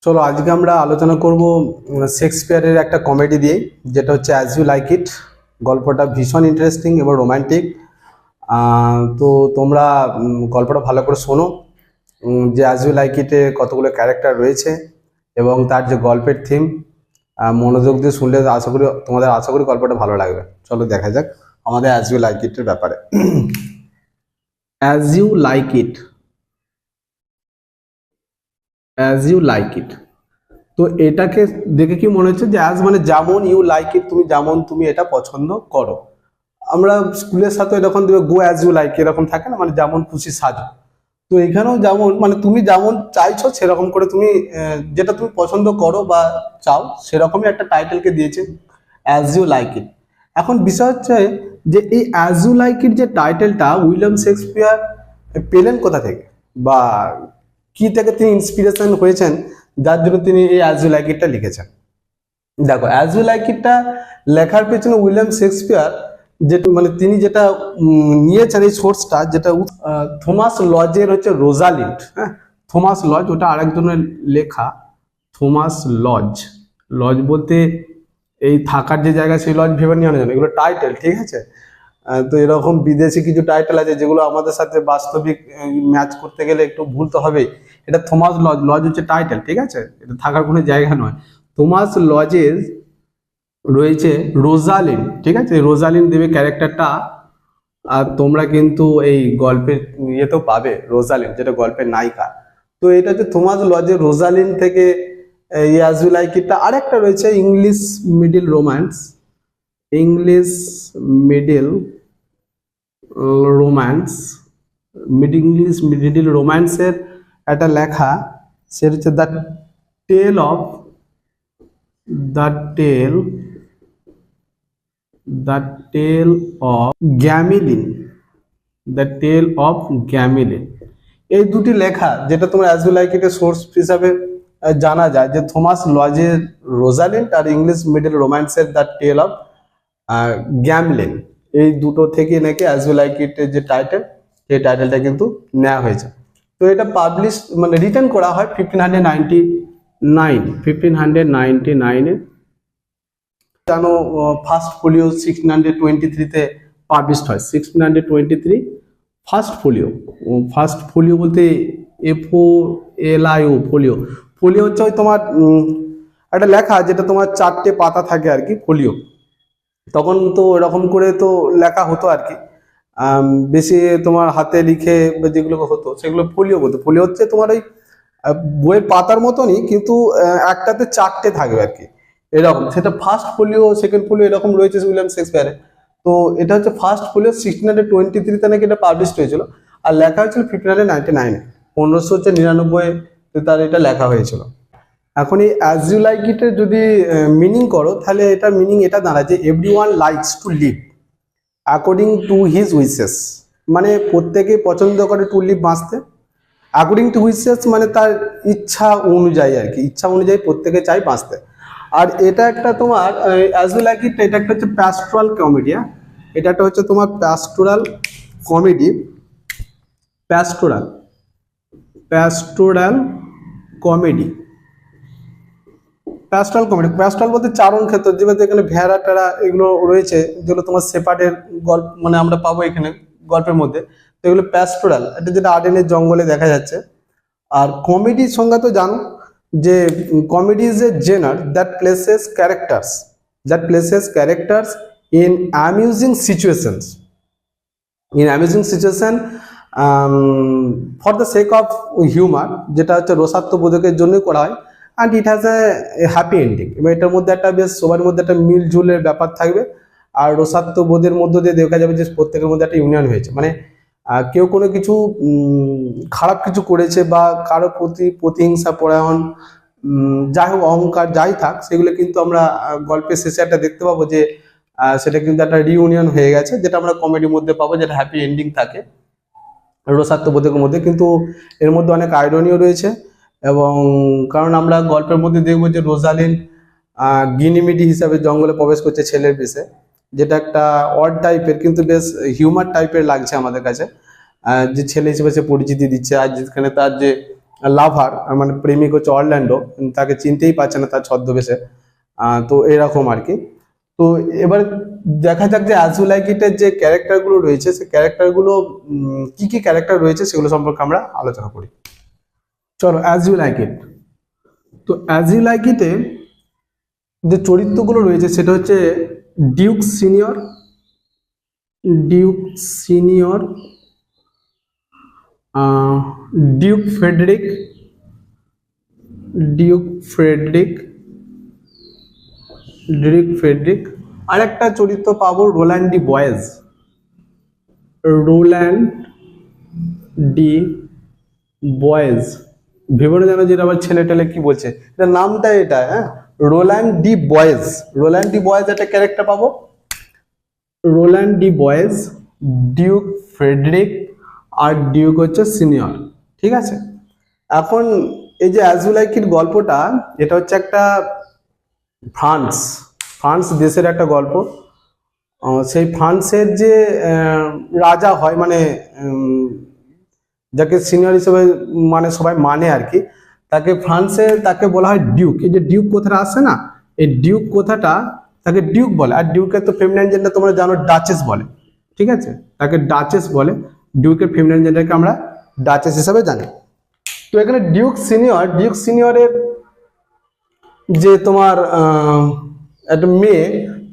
চলো আজকে আমরা আলোচনা করব শেক্সপিয়ারের একটা কমেডি দিয়ে, যেটা হচ্ছে অ্যাজ ইউ লাইক ইট। গল্পটা ভীষণ ইন্টারেস্টিং এবং রোমান্টিক। তো তোমরা গল্পটা ভালো করে শোনো। যে অ্যাজ ইউ লাইক ইটে কতগুলো ক্যারেক্টার রয়েছে এবং তার যে গল্পের থিম, মনোযোগ দিয়ে শুনলে আশা করি গল্পটা ভালো লাগবে। চলো দেখা যাক আমাদের অ্যাজ ইউ লাইক ইটের ব্যাপারে। As you like it, as you like it. তো এটাকে দেখে কি মনে হচ্ছে যে অ্যাজ মানে যেমন, ইউ লাইক ইট তুমি এটা পছন্দ করো। আমরা স্কুলের সাথে এরকম দেবে গো অ্যাজ ইউ লাইক, এরকম থাকে না, মানে যেমন খুশি সাজো। তো এখানেও যেমন, মানে তুমি যেমন চাইছো সেরকম করে তুমি যেটা তুমি পছন্দ করো বা চাও সেরকমই একটা টাইটেলকে দিয়েছে অ্যাজ ইউ লাইক ইট। এখন বিষয় হচ্ছে যে এই অ্যাজ ইউ লাইক ইট যে টাইটেলটা উইলিয়াম শেক্সপিয়ার পেলেন কোথা থেকে, বা কি থেকে তিনি ইন্সপিরেশন হয়েছেন যার জন্য তিনি এই অ্যাজ ইউ লাইক ইটটা লিখেছেন। দেখো, অ্যাজ ইউ লাইক ইটটা লেখার পেছনে উইলিয়াম শেক্সপিয়ার মানে তিনি যেটা নিয়েছেন এই সোর্সটা, যেটা থমাস লজের হচ্ছে রোজালিন্ড। হ্যাঁ, থমাস লজ, ওটা আরেকজনের লেখা। থমাস লজ, লজ বলতে এই থাকার যে জায়গা সেই লজ ভেবে নিয়ে জানো, এগুলো টাইটেল, ঠিক আছে। তো এরকম বিদেশি কিছু টাইটেল আছে যেগুলো আমাদের সাথে বাস্তবিক ম্যাচ করতে গেলে একটু ভুল তো হবেই। এটা থমাস লজ, লজ হচ্ছে টাইটেল, ঠিক আছে, এটা থাকার কোনো জায়গা নয়। থমাস লজের রয়েছে রোজালিন, ঠিক আছে, রোজালিন দেবে ক্যারেক্টারটা। আর তোমরা কিন্তু এই গল্পের ইয়েতেও পাবে রোজালিন, যেটা গল্পের নায়িকা। তো এটা হচ্ছে থমাস লজের রোজালিন থেকে অ্যাজ ইউ লাইক ইটটা। আরেকটা রয়েছে English middle romance, English middle romance, English মিডিল রোম্যান্সের একটা লেখা, সেটা হচ্ছে the tale of the tale the tale of Gamelyn, the tale of Gamelyn. এই দুটি লেখা, যেটা তোমরা অ্যাজ ইউ লাইক ইটের সোর্স হিসাবে জানা যায়, যে থমাস লজের রোজালিন্ড আর ইংলিশ মিডল রোম্যান্সের দ্য টেল অফ গ্যামলিন, এই দুটো থেকে নাকি অ্যাজ ইউ লাইক ইটের যে টাইটেল, সেই টাইটেলটা কিন্তু নেওয়া হয়েছে। তো এটা পাবলিশ মানে রিটার্ন করা হয় 1599 জানো। ফার্স্ট ফোলিও 1623-তে পাবলিশড হয়। 1623 ফার্স্ট ফোলিও। ফার্স্ট ফোলিও বলতে FOLIO, ফোলিও। ফোলিও হচ্ছে ওই তোমার একটা লেখা যেটা তোমার 4টে পাতা থাকে আর কি, ফোলিও। তখন তো এরকম করে তো লেখা হতো আর কি, বেশি তোমার হাতে লিখে যেগুলো হতো সেগুলো ফোলিও বলতো। ফোলিও হচ্ছে তোমার ওই বইয়ের পাতার মতনই, কিন্তু একটাতে 4টে থাকবে আর কি, এরকম। সেটা ফার্স্ট ফোলিও, সেকেন্ড ফোলিও এরকম রয়েছে উইলিয়াম শেক্সপিয়ারে। তো এটা হচ্ছে ফার্স্ট ফোলিও, 1623-তে নাকি এটা পাবলিশ হয়েছিল, আর লেখা হয়েছিল 1599-এ, 1599 তার এটা লেখা হয়েছিল। এখন এই অ্যাজ ইউ লাইক ইটের যদি মিনিং করো, তাহলে এটা মিনিং এটা দাঁড়ায় যে everyone likes to live according to his wishes, মানে প্রত্যেকেই পছন্দ করে টু লিভ, বাঁচতে। অ্যাকর্ডিং টু উইসেস মানে তার ইচ্ছা অনুযায়ী আর কি, ইচ্ছা অনুযায়ী প্রত্যেকে চাই বাঁচতে। আর এটা একটা তোমার অ্যাজ ইউ লাইক ইট, এটা একটা হচ্ছে প্যাস্টোরাল কমেডি। এটা একটা হচ্ছে তোমার pastoral comedy, pastoral pastoral comedy, pastoral comedy. Pastoral বলতে চারণ ক্ষেত্র, যেখানে ভেড়া টেড়া এগুলো রয়েছে, যেগুলো তোমার সেপারের গল্প মানে আমরা পাবো এখানে গল্পের মধ্যে। তো এগুলো প্যাস্টোরাল, এটা যেটা আর্ডেনের জঙ্গলে দেখা যাচ্ছে। আর কমেডির সংজ্ঞা তো জানো, যে comedy is a genre that places characters in amusing situations, for the sake of humour, যেটা হচ্ছে রসাত্মবোধকের জন্যই করা হয়। And it has a happy ending, এবং এটার মধ্যে একটা বেশ সবার মধ্যে একটা মিলঝুলের ব্যাপার থাকবে। আর রসাত্মবোধের মধ্য দিয়ে দেখা যাবে যে প্রত্যেকের মধ্যে একটা ইউনিয়ন হয়েছে, মানে কেউ কোনো কিছু খারাপ কিছু করেছে বা কারো প্রতি প্রতিহিংসা পরায়ণ, যাই হোক, অহংকার যাই থাক, সেগুলো কিন্তু আমরা গল্পের শেষে একটা দেখতে পাবো যে সেটা কিন্তু একটা রিউনিয়ন হয়ে গেছে, যেটা আমরা কমেডির মধ্যে পাবো, যেটা হ্যাপি এন্ডিং থাকে রসাত্মবোধকের মধ্যে। কিন্তু এর মধ্যে অনেক আইরনিও রয়েছে, এবং কারণ আমরা গল্পের মধ্যে দেখবো যে রোজালিন গিনিমিডি হিসাবে জঙ্গলে প্রবেশ করছে ছেলের বেশে, যেটা একটা অড টাইপের কিন্তু বেশ হিউমার টাইপের লাগছে আমাদের কাছে, যে ছেলে হিসেবে সে পরিচিতি দিচ্ছে। আর যেখানে তার যে লাভার মানে প্রেমিক হচ্ছে অরল্যান্ডো, তাকে চিনতেই পারছে না তার ছদ্মবেশে। তো এরকম আর কি। তো এবার দেখা যাক যে অ্যাজ ইউ লাইক ইটের যে ক্যারেক্টারগুলো রয়েছে সেই ক্যারেক্টারগুলো কি কি ক্যারেক্টার রয়েছে সেগুলো সম্পর্কে আমরা আলোচনা করি। চলো অ্যাজ ইউ লাইক ইট। তো অ্যাজ ইউ লাইক ইটে যে চরিত্রগুলো রয়েছে সেটা হচ্ছে Duke senior, Duke senior, Duke Frederick, Duke Frederick, Duke Frederick. আর একটা চরিত্র পাবো Roland de Boys, Roland de Boys. ভেবে না জানো যেটা আবার ছেলে টেলে কি বলছে, এটা নামটা এটা, হ্যাঁ, Roland de Boys. Roland de Boys একটা ক্যারেক্টার পাবো, Roland de Boys, Duke Frederick আর ডিউক হচ্ছে সিনিয়র। ঠিক আছে, এখন এই যে অ্যাজ ইউ লাইক ইট গল্পটা, এটা হচ্ছে একটা ফ্রান্স, ফ্রান্স দেশের একটা গল্প। সেই ফ্রান্সের যে রাজা হয়, মানে যাকে সিনিয়র হিসেবে মানে সবাই মানে আর কি, তাকে ফ্রান্সে তাকে বলা হয় ডিউক। এই যে ডিউক কথাটা আসে না, এই ডিউক কথাটা তাকে ডিউক বলে। আর ডিউকের তো ফেমিনাইন জেন্ডার তোমরা জানো ডাচেস বলে। ঠিক আছে, তাকে ডাচেস বলে। ডিউকের ফেমিনাইন জেন্ডারকে আমরা ডাচেস হিসাবে জানি। তো এখানে ডিউক সিনিয়র, ডিউক সিনিয়রের যে তোমার একটা মেয়ে,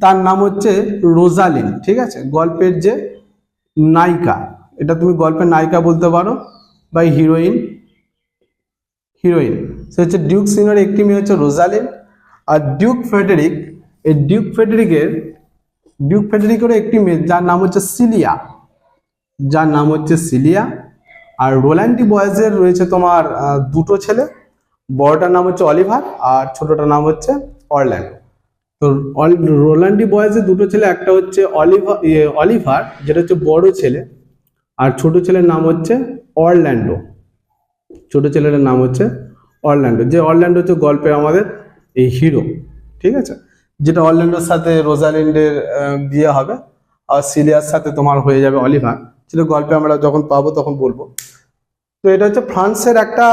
তার নাম হচ্ছে রোজালিন। ঠিক আছে, গল্পের যে নায়িকা, এটা তুমি গল্পের নায়িকা বলতে পারো বা হিরোইন, হিরোইন সে হচ্ছে ডিউক সিনিয়র। একটি মেয়ে হচ্ছে রোজালিন। আর ডিউক ফ্রেডেরিক, এই ডিউক ফ্রেডেরিকেরও একটি মেয়ে যার নাম হচ্ছে সিলিয়া, যার নাম হচ্ছে সিলিয়া। আর রোল্যান্ড ডি বয়েজের রয়েছে তোমার দুটো ছেলে, বড়টার নাম হচ্ছে অলিভার আর ছোটটার নাম হচ্ছে অরল্যান্ডো। তো রোল্যান্ড ডি বয়েজের দুটো ছেলে, একটা হচ্ছে অলিভার যেটা হচ্ছে বড় ছেলে, আর ছোট ছেলের নাম হচ্ছে অরল্যান্ডো। ছোট ছেলের নাম হচ্ছে অরল্যান্ডো, যে অরল্যান্ডো হচ্ছে গল্পের আমাদের এই হিরো। ঠিক আছে, যেটা অরল্যান্ডোর সাথে রোজালিন্ডের বিয়ে হবে, আর সিলিয়ার সাথে তোমার হয়ে যাবে অলিভার। সেটা গল্পে আমরা যখন পাবো তখন বলবো। তো এটা হচ্ছে ফ্রান্সের একটা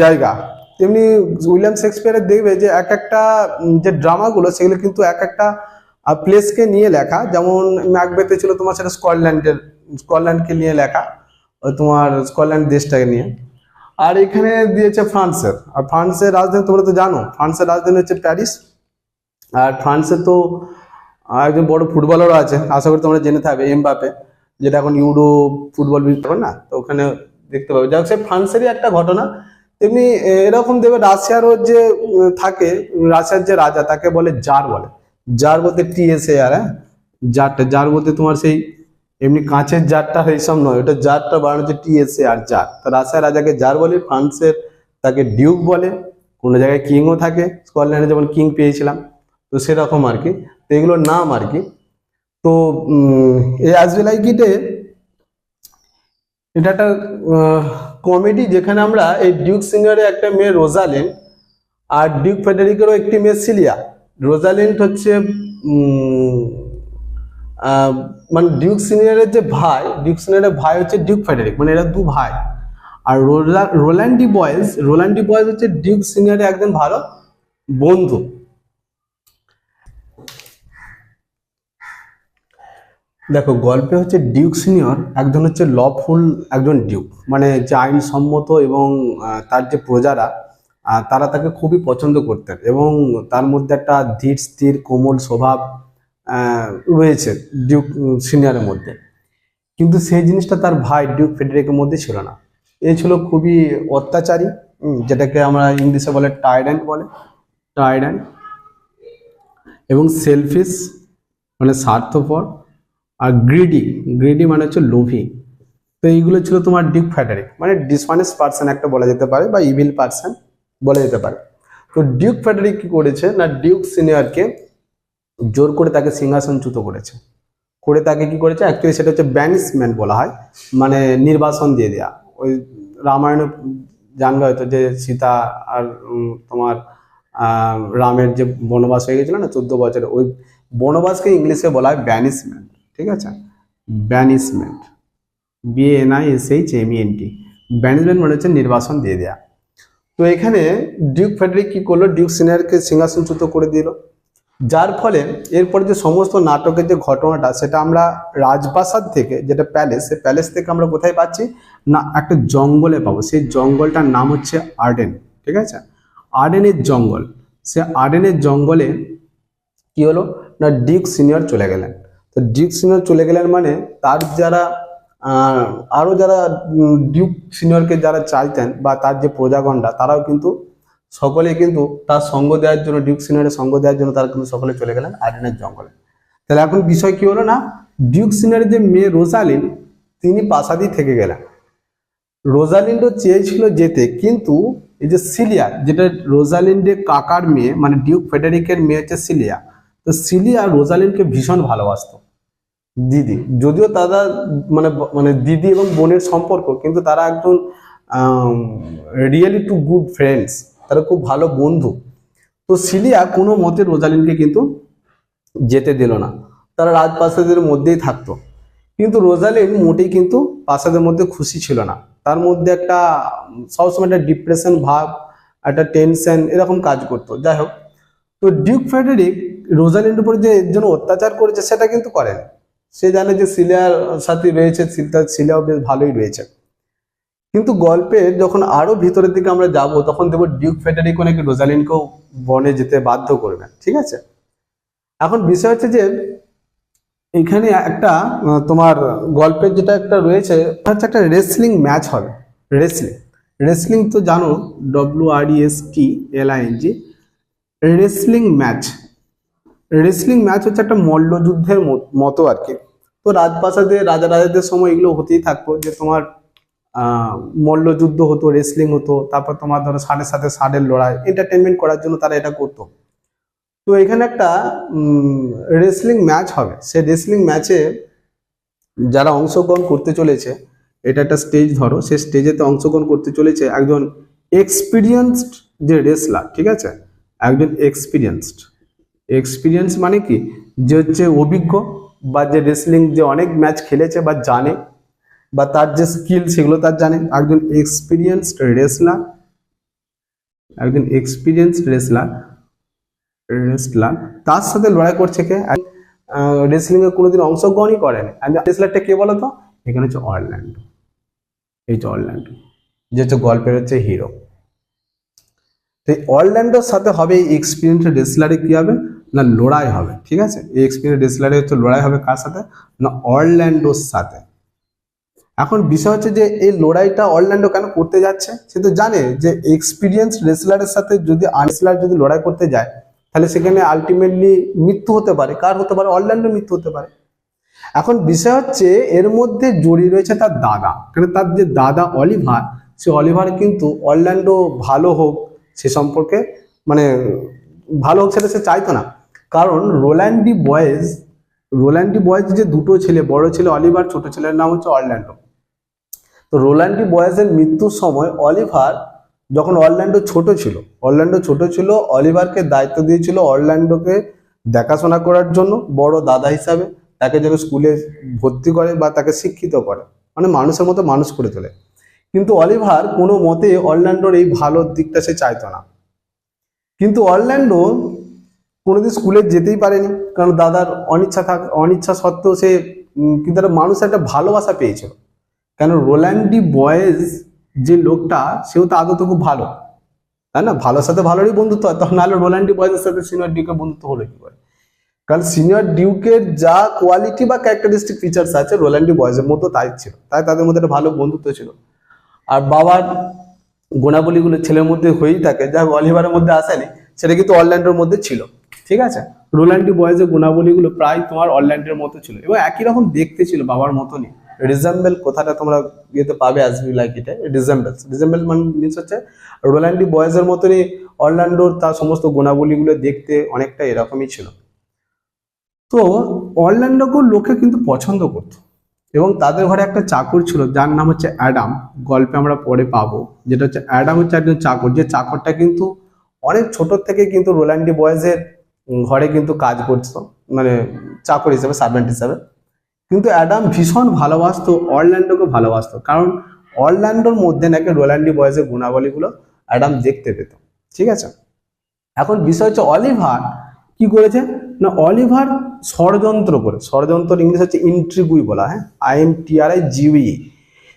জায়গা। তেমনি উইলিয়াম শেক্সপিয়ারের দেখবে যে এক একটা যে ড্রামাগুলো সেগুলো কিন্তু এক একটা প্লেসকে নিয়ে লেখা। যেমন ম্যাকবেথে ছিল তোমার সেটা স্কটল্যান্ডকে নিয়ে লেখা, তোমার স্কটল্যান্ড দেশটাকে নিয়ে। আর এখানে দিয়েছে ফ্রান্সের। আর ফ্রান্সের রাজধানী তোমরা তো জানো, ফ্রান্সের রাজধানী হচ্ছে প্যারিস। আর ফ্রান্সে তো একজন বড় ফুটবলারও আছে, আশা করি তোমরা জেনে থাকবে, এমবাপে, যেটা এখন ইউরো ফুটবল বিশ্বকাপ না, তো ওখানে দেখতে পাবে। যাক, সে ফ্রান্সেরই একটা ঘটনা। তেমনি এরকম দেবে রাশিয়ারও যে থাকে, রাশিয়ার যে রাজা তাকে বলে জার বলে। জার বলতে TSAR, হ্যাঁ, জারটা, জার বলতে তোমার সেই এমনি কাঁচের জারটা এইসব নয়, ওটা জারটা বানানো হচ্ছে TSAR, জার। তো রাশিয়ার রাজাকে জার বলে, ফ্রান্সের তাকে ডিউক বলে, কোনো জায়গায় কিংও থাকে, স্কটল্যান্ডে যেমন কিং পেয়েছিলাম, তো সেরকম আর কি। তো এগুলোর নাম আর কি। তো এই অ্যাজ ইউ লাইক ইটে এটা একটা কমেডি, যেখানে আমরা এই ডিউক সিনিয়রের একটা মেয়ে রোজালিন আর ডিউক ফেডেরিকেরও একটি মেয়ে সিলিয়া। রোজালিন হচ্ছে মানে ডিউক সিনিয়রের যে ভাই, ডিউক সিনিয়রের ভাই হচ্ছে ডিউক ফেডেরিক, মানে এরা দু ভাই। আর রোল্যান্ড ডি বয়েজ হচ্ছে ডিউক সিনিয়রের একজন ভালো বন্ধু। দেখো, গল্পে হচ্ছে ডিউক সিনিয়র একজন হচ্ছে লফুল একজন ডিউক, মানে যে আইনসম্মত, এবং তার যে প্রজারা তারা তাকে খুবই পছন্দ করতেন, এবং তার মধ্যে একটা ধীর স্থির কোমল স্বভাব রয়েছে ডিউক সিনিয়রের মধ্যে। কিন্তু সেই জিনিসটা তার ভাই ডিউক ফেডেরিকের মধ্যে ছিল না। এ ছিল খুবই অত্যাচারী, যেটাকে আমরা ইংলিশে বলে টাইরান্ট বলে, টাইরান্ট, এবং সেলফিশ মানে স্বার্থপর, আর গ্রিডি মানে হচ্ছে লোভী। তো এইগুলো ছিল তোমার ডিউক ফেডেরিক, মানে ডিসঅনেস্ট পার্সন একটা বলা যেতে পারে, বা ইভিল পার্সন বলা যেতে পারে। তো ডিউক ফেডেরিক কি করেছে না, ডিউক সিনিয়রকে জোর করে তাকে সিংহাসনচ্যুত করেছে, করে তাকে কি করেছে, অ্যাকচুয়ালি সেটা হচ্ছে ব্যানিশমেন্ট বলা হয়, মানে নির্বাসন দিয়ে দেওয়া। ওই রামায়ণে জানবে হয়তো যে সীতা আর তোমার রামের যে বনবাস হয়ে গেছিল না 14 বছরে, ওই বনবাসকে ইংলিশে বলা হয় ব্যানিশমেন্ট। ঠিক আছে, ব্যানিশমেন্ট, BANISHMENT, ব্যানিশমেন্ট মানে হচ্ছে নির্বাসন দিয়ে দেওয়া। তো এখানে ডিউক ফেডারিক কি করলো, ডিউক সিনিয়রকে সিংহাসনচ্যুত করে দিল, যার ফলে এরপরে যে সমস্ত নাটকের যে ঘটনাটা সেটা আমরা রাজপ্রাসাদ থেকে, যেটা প্যালেস, সেই প্যালেস থেকে আমরা কোথায় পাচ্ছি না একটা জঙ্গলে পাবো। সেই জঙ্গলটার নাম হচ্ছে আর্ডেন, ঠিক আছে, আর্ডেনের জঙ্গল। সে আর্ডেনের জঙ্গলে কি হলো না ডিউক সিনিয়র চলে গেলেন। তো ডিউক সিনিয়র চলে গেলেন মানে তার যারা আরো যারা ডিউক সিনিয়রকে যারা চাইতেন বা তার যে প্রজাগণরা, তারাও কিন্তু সকলে কিন্তু তার সঙ্গ দেওয়ার জন্য, ডিউক সিনিয়রের সঙ্গ দেওয়ার জন্য তারা কিন্তু সকলে চলে গেলেন আর্ডেনের জঙ্গলে। তাহলে এখন বিষয় কি হলো না, ডিউক সিনিয়রের যে মেয়ে রোজালিন, তিনি প্রাসাদই থেকে গেলেন। রোজালিন্ডও চেয়েছিল যেতে, কিন্তু এই যে সিলিয়া, যেটা রোজালিন্ডের কাকার মেয়ে, মানে ডিউক ফেডারিকের মেয়ে হচ্ছে সিলিয়া, তো সিলিয়া রোজালিন্ডকে ভীষণ ভালোবাসতো, দিদি, যদিও তারা মানে মানে দিদি এবং বোনের সম্পর্ক, কিন্তু তারা একজন রিয়েলি টু গুড ফ্রেন্ডস, তারা খুব ভালো বন্ধু। তো সিলিয়া কোনো মতে রোজালিনকে কিন্তু যেতে দিল না, তারা রাজপ্রাসাদের মধ্যেই থাকতো। কিন্তু রোজালিন মোটেই কিন্তু প্রাসাদের মধ্যে খুশি ছিল না, তার মধ্যে একটা সবসময় একটা ডিপ্রেশন ভাব, একটা টেনশন এরকম কাজ করতো। যাই হোক, তো ডিউক ফেডারিক রোজালিনের উপরে যে এর জন্য অত্যাচার করেছে সেটা কিন্তু করেনি, সে জানে যে সিলিয়ার সাথে রয়েছে, সিলিয়াও বেশ ভালোই রয়েছে। কিন্তু গল্পের যখন আরো ভিতরের দিকে আমরা যাব, তখন দেখবো ডিউক ফেডারিক নাকি রোজালিনকেও বনে যেতে বাধ্য করবে, ঠিক আছে। এখন বিষয় হচ্ছে যে এখানে একটা তোমার গল্পের যেটা একটা রয়েছে হচ্ছে একটা রেসলিং ম্যাচ হবে। রেসলিং, রেসলিং তো জানো, WRESTLING, wrestling match. Wrestling match হচ্ছে একটা মল্লযুদ্ধের মতো আর কি। তো রাজপ্রাসাদে রাজাদের সময় এগুলো হতেই থাকতো, যে তোমার মল্লযুদ্ধ হতো, রেসলিং হতো, তারপর তোমার ধরো ষাঁড়ের সাথে ষাঁড়ের লড়াই, এন্টারটেনমেন্ট করার জন্য তারা এটা করতো। তো এখানে একটা রেসলিং ম্যাচ হবে। সেই রেসলিং ম্যাচে যারা অংশগ্রহণ করতে চলেছে, এটা একটা স্টেজ ধরো, সেই স্টেজেতে অংশগ্রহণ করতে চলেছে একজন এক্সপিরিয়েন্সড যে রেসলার, ঠিক আছে, একজন এক্সপিরিয়েন্স মানে কি, যে হচ্ছে অভিজ্ঞ, বা যে রেসলিং যে অনেক ম্যাচ খেলেছে বা জানে, বা তার যে স্কিল সেগুলো তার জানে, একজন এক্সপিরিয়েন্সড রেসলার, একজন এক্সপিরিয়েন্সড রেসলার তার সাথে লড়াই করছে কে, রেসলিং এ কোনোদিন অংশগ্রহণই করেনি। রেসলারটা কে বলতো, এখানে হচ্ছে অরল্যান্ডো, এই যে অরল্যান্ডো, যে হচ্ছে গল্পের হচ্ছে হিরো। তো অরল্যান্ডোর সাথে হবে এই এক্সপিরিয়েন্স রেসলারে কি হবে না লড়াই হবে, ঠিক আছে। এই এক্সপিরিয়েন্স রেসলারে হচ্ছে লড়াই হবে কার সাথে না অরল্যান্ডোর সাথে। এখন বিষয় হচ্ছে যে এই লড়াইটা অরল্যান্ডো কেন করতে যাচ্ছে, সে তো জানে যে এক্সপিরিয়েন্স রেসলারের সাথে যদি আনরেসলার যদি লড়াই করতে যায়, তাহলে সেখানে আলটিমেটলি মৃত্যু হতে পারে, কার হতে পারে, অরল্যান্ডোর মৃত্যু হতে পারে। এখন বিষয় হচ্ছে এর মধ্যে জড়িয়ে রয়েছে তার দাদা, কারণ তার যে দাদা অলিভার, সে অলিভার কিন্তু অরল্যান্ডো ভালো হোক সে সম্পর্কে মানে ভালো হোক সেটা সে চাইতো না। কারণ রোল্যান্ডি বয়েজ যে দুটো ছেলে, বড় ছেলে অলিভার, ছোট ছেলের নাম হচ্ছে অরল্যান্ডো। তো রোল্যান্ডি বয়েজের মৃত্যুর সময় অলিভার, যখন অরল্যান্ডো ছোট ছিল, অলিভারকে দায়িত্ব দিয়েছিল অরল্যান্ডোকে দেখাশোনা করার জন্য, বড় দাদা হিসাবে তাকে যেন স্কুলে ভর্তি করে বা তাকে শিক্ষিত করে, মানে মানুষের মতো মানুষ করে তোলে। কিন্তু অলিভার কোনো মতে অরল্যান্ডোর এই ভালো দিকটা সে চাইতো না। কিন্তু অরল্যান্ডো কোনোদিন স্কুলে যেতেই পারেনি, কারণ দাদার অনিচ্ছা সত্ত্বেও সে কিন্তু একটা মানুষের একটা ভালোবাসা পেয়েছিল। কেন রোল্যান্ডি বয়েজ যে লোকটা, সেও তো আদৌ খুব ভালো, তাই না, ভালোর সাথে ভালোরই বন্ধুত্ব হয়, তখন নাহলে রোল্যান্ডি বয়েজের সাথে সিনিয়র ডিউকের বন্ধুত্ব হলো কি করে? কারণ সিনিয়র ডিউকের যা কোয়ালিটি বা ক্যারেক্টারিস্টিক ফিচার্স আছে রোল্যান্ডি বয়েজের মতো তাই ছিল, তাই তাদের মধ্যে একটা ভালো বন্ধুত্ব ছিল। আর বাবার গুণাবলীগুলো ছেলের মধ্যে হয়েই থাকে, যা অলিভারের মধ্যে আসেনি, সেটা কিন্তু অরল্যান্ডোর মধ্যে ছিল, ঠিক আছে। রোল্যান্ডি বয়েজের গুণাবলীগুলো প্রায় তোমার অরল্যান্ডোর মতো ছিল, এবং একই রকম দেখতে ছিল, বাবার মতনই। রিজেম্বল কথাটা তোমরা ইয়েতে পাবে, as you like it, resemble মানে মিনস হচ্ছে রোল্যান্ডি বয়েজের মতনই অরল্যান্ডোর তার সমস্ত গুণাবলীগুলো দেখতে অনেকটা এরকমই ছিল। তো অরল্যান্ডোকে লোকে কিন্তু পছন্দ করত, এবং তাদের ঘরে একটা চাকর ছিল যার নাম হচ্ছে অ্যাডাম, গল্পে আমরা পরে পাবো, যেটা হচ্ছে অ্যাডাম হচ্ছে একজন চাকর, যে চাকরটা কিন্তু অনেক ছোট থেকে কিন্তু রোল্যান্ডি বয়েজের ঘরে কিন্তু কাজ করতো, মানে চাকর হিসেবে, সার্ভেন্ট হিসেবে। কিন্তু অ্যাডাম ভীষণ ভালোবাসতো অরল্যান্ডোকে, কারণ অরল্যান্ডোর মধ্যে নাকি রোল্যান্ডি বয়েজের গুণাবলীগুলো অ্যাডাম দেখতে পেত, ঠিক আছে। এখন বিষয় হচ্ছে অলিভার কি করেছে না, অলিভার ষড়যন্ত্র করে, ষড়যন্ত্র ইংলিশ হচ্ছে ইন্ট্রিগুই বলা, হ্যাঁ, INTRIGUE,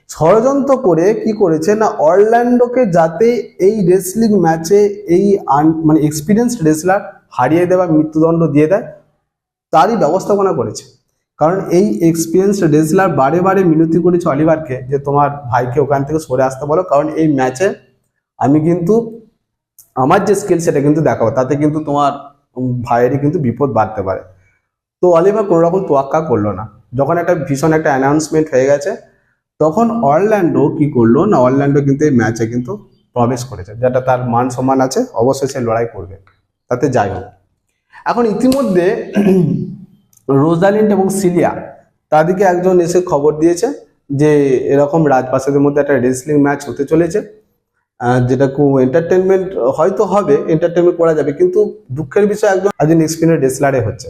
ষড়যন্ত্র করে কি করেছে না অরল্যান্ডোকে যাতে এই রেসলিং ম্যাচে এই মানে এক্সপিরিয়েন্সড রেসলার হারিয়ে দেয় বা মৃত্যুদণ্ড দিয়ে দেয়, তারই ব্যবস্থাপনা করেছে। কারণ এই এক্সপিরিয়েন্সড রেসলার বারে বারে মিনতি করেছে অলিভারকে যে তোমার ভাইকে ওখান থেকে সরে আসতে বলো, কারণ এই ম্যাচে আমি কিন্তু আমার যে স্কিল সেটা কিন্তু দেখাবো, তাতে কিন্তু তোমার ভাইয়েরই কিন্তু বিপদ বাড়তে পারে। তো অলিভার কোনো রকম তোয়াক্কা করলো না। যখন একটা ভীষণ একটা অ্যানাউন্সমেন্ট হয়ে গেছে, তখন অরল্যান্ডো কি করলো না, অরল্যান্ডো কিন্তু এই ম্যাচে কিন্তু প্রবেশ করেছে, যেটা তার মান সম্মান আছে, অবশ্যই সে লড়াই করবে, তাতে যাই হোক। এখন ইতিমধ্যে রোজালিন্ড এবং সিলিয়া তাদেরকে একজন এসে খবর দিয়েছে যে এরকম রাজপ্রাসাদের মধ্যে একটা রেসলিং ম্যাচ হতে চলেছে, যেটা খুব এন্টারটেনমেন্ট হয়তো হবে, এন্টারটেনমেন্ট করা যাবে, কিন্তু দুঃখের বিষয় একজন এক্সপিরিয়েন্স রেসলারে হচ্ছে।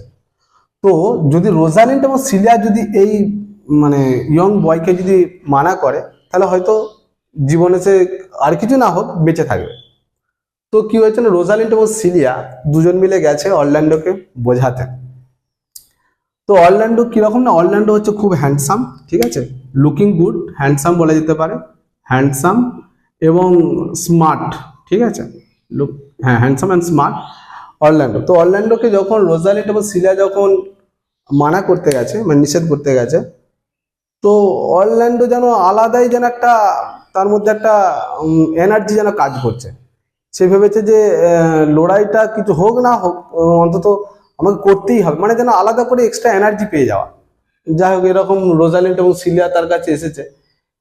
তো যদি রোজালিন্ড এবং সিলিয়া যদি এই মানে ইয়ং বয়কে যদি মানা করে, তাহলে হয়তো জীবনে সে আর কিছু না হোক বেঁচে থাকবে। তো কি হয়েছে না, রোজালিন্ড এবং সিলিয়া দুজন মিলে গেছে অরল্যান্ডোকে বোঝাতে। তো অরল্যান্ডো কিরকম না, অরল্যান্ডো হচ্ছে খুব হ্যান্ডসাম, ঠিক আছে, লুকিং গুড, হ্যান্ডসাম বলা যেতে পারে, হ্যান্ডসাম এবং স্মার্ট, ঠিক আছে, হ্যাঁ, হ্যান্ডসাম অ্যান্ড স্মার্ট অরল্যান্ডো। তো অরল্যান্ডোকে যখন রোজালিন্ড এবং সিলিয়া যখন মানা করতে গেছে, মানে নিষেধ করতে গেছে, তো অরল্যান্ডো যেন আলাদাই যেন একটা তার মধ্যে একটা এনার্জি যেন কাজ করছে। সে ভেবেছে যে লড়াইটা কিছু হোক না হোক, অন্তত আমাকে করতেই হবে, মানে যেন আলাদা করে এক্সট্রা এনার্জি পেয়ে যাওয়া। যাই হোক, এরকম রোজালিন্ড এবং সিলিয়া তার কাছে এসেছে।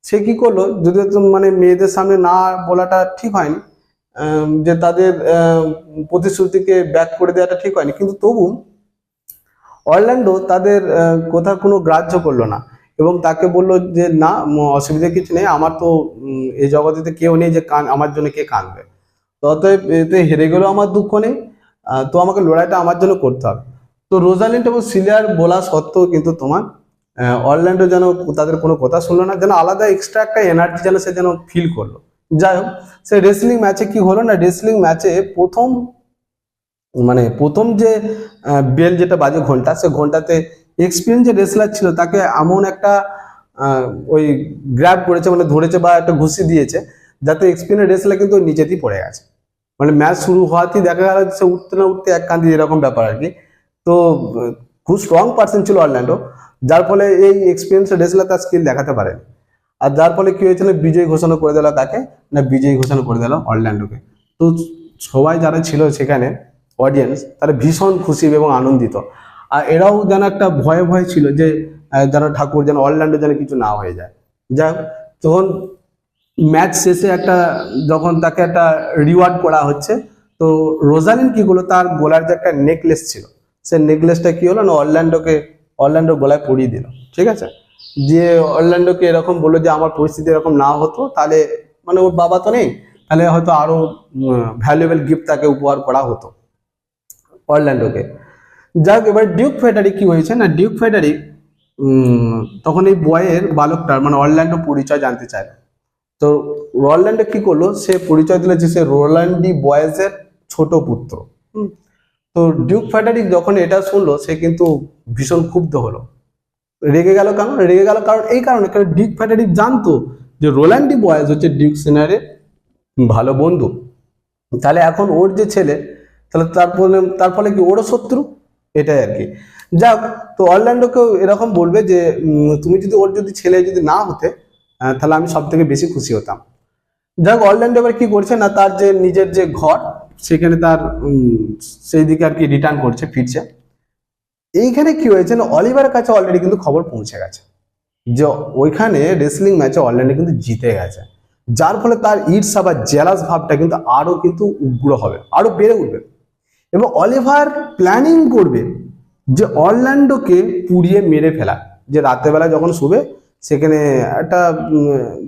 সে কি করলো, যদিও মানে মেয়েদের সামনে না বলাটা ঠিক হয়নি, যে তাদের প্রতিশ্রুতিকে ব্যাক করে দেওয়াটা ঠিক হয়নি, কিন্তু তবু অরল্যান্ডো তাদের কথা কোনো গ্রাহ্য করলো না এবং তাকে বললো যে না, অসুবিধা কিছু নেই, আমার তো এই জগতে কেউ নেই যে আমার জন্য কে কাঁদবে, তো অতএব এতে হেরে গেলেও আমার দুঃখ নেই, তো আমাকে লড়াইটা আমার জন্য করতে হবে। তো রোজালিন্ড এবং সিলিয়ার বলা সত্ত্বেও কিন্তু তোমার অরল্যান্ডো যেন তাদের কোনো কথা শুনলো না, যেন আলাদা এক্সট্রা একটা এনার্জি যেন সে যেন ফিল করলো। যাই হোক, সে রেসলিং ম্যাচে কি হলো না, রেসলিং ম্যাচে প্রথম যে বেল যেটা বাজে ঘন্টা, সে ঘন্টাতে এক্সপিরিয়েন্স যে রেসলার ছিল তাকে এমন একটা ওই গ্র্যাব করেছে, মানে ধরেছে বা একটা ঘুষি দিয়েছে, যাতে এক্সপিরিয়েন্স রেসলার কিন্তু নিচেতেই পড়ে গেছে। মানে ম্যাচ শুরু হওয়াতেই দেখা গেল সে উঠতে না উঠতে এক কান্দি, এরকম ব্যাপার আর কি। তো খুব স্ট্রং পার্সন ছিল অরল্যান্ডো, যার ফলে এই এক্সপিরিয়েন্স রেসলার তার স্কিল দেখাতে পারেনি, আর যার ফলে কি হয়েছিল, বিজয়ী ঘোষণা করে দিল কাকে না, বিজয়ী ঘোষণা করে দিল অরল্যান্ডোকে। তো সবাই যারা ছিল সেখানে অডিয়েন্স, তারা ভীষণ খুশি এবং আনন্দিত, আর এরাও যেন একটা ভয়ে ভয়ে ছিল যে যেন ঠাকুর যেন অরল্যান্ডো যেন কিছু না হয়ে যায়। যাই হোক, তখন ম্যাচ শেষে যখন তাকে একটা রিওয়ার্ড করা হচ্ছে, তো রোজালিন্ড কি করলো, তার গলার যে একটা নেকলেস ছিল, সে নেকলেসটা কি হলো না অরল্যান্ডো গলায় পরিয়ে দিল, ঠিক আছে। দিয়ে অরল্যান্ডোকে এরকম বললো যে আমার পরিস্থিতি এরকম না হতো তাহলে, মানে ওর বাবা তো নেই, তাহলে হয়তো আরো ভ্যালুয়েবল গিফট তাকে উপহার করা হতো অরল্যান্ডোকে। যাক, এবার ডিউক ফেডারিক কি হয়েছে না, ডিউক ফেডারিক তখন এই বয়ের বালকটার মানে অরল্যান্ডো পরিচয় জানতে চায়। তো অরল্যান্ডো কি করলো, সে পরিচয় দিল যে সে রোল্যান্ডি বয়েজের ছোট পুত্র। তো ডিউক ফেডারিক যখন এটা শুনলো, সে কিন্তু ভীষণ ক্ষুব্ধ হলো, রেগে গেল। কারণ এই কারণে, কারণ ডিউক ফেডারিক জানতো যে রোল্যান্ডি বয়েজ হচ্ছে ডিউক সিনারের ভালো বন্ধু, তাহলে এখন ওর যে ছেলে, তাহলে তার ফলে কি ওরও শত্রু, এটাই আর কি। যাক, তো অরল্যান্ডোকেও এরকম বলবে যে তুমি যদি ওর যদি ছেলে যদি না হতে, তাহলে আমি সব থেকে বেশি খুশি হতাম। যাক, অরল্যান্ডো এবার কি করছে না, তার যে নিজের যে ঘর, সেখানে তার সেই দিকে আর কি রিটার্ন করছে, ফিরছে। এইখানে কি হয়েছে না, অলিভারের কাছে অলরেডি কিন্তু খবর পৌঁছে গেছে যে ওইখানে রেসলিং ম্যাচে অরল্যান্ডো কিন্তু জিতে গেছে, যার ফলে তার ঈর্ষা বা জেলাস ভাবটা কিন্তু আরো কিন্তু উগ্র হবে, আরো বেড়ে উঠবে। এবং অলিভার প্ল্যানিং করবে যে অরল্যান্ডোকে পুড়িয়ে মেরে ফেলা, যে রাত্রেবেলা যখন শুবে সেখানে একটা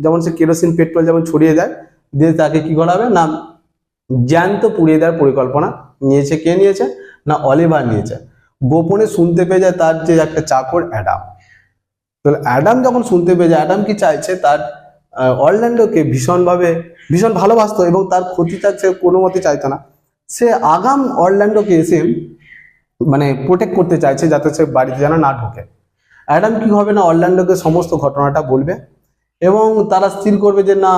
যেমন সে কেরোসিন পেট্রোল যেমন ছড়িয়ে দেয়, দিয়ে তাকে কি করা হবে না, জ্যান্ত পুড়িয়ে দেওয়ার পরিকল্পনা নিয়েছে। কে নিয়েছে না, অলিভার নিয়েছে। গোপনে শুনতে পেয়ে যায় তার যে একটা চাকর অ্যাডাম। তো অ্যাডাম যখন শুনতে পেয়ে যায়, অ্যাডাম কি চাইছে, তার অরল্যান্ডোকে ভীষণভাবে ভীষণ ভালোবাসতো এবং তার ক্ষতিটা সে কোনো মতে চাইতো না। সে আগাম অরল্যান্ডোকে এসে মানে প্রোটেক্ট করতে চাইছে যাতে সে বাড়িতে যেন না ঢোকে। অ্যাডাম কি হবে না অরল্যান্ডোকে সমস্ত ঘটনাটা বলবে এবং তারা স্থির করবে যে না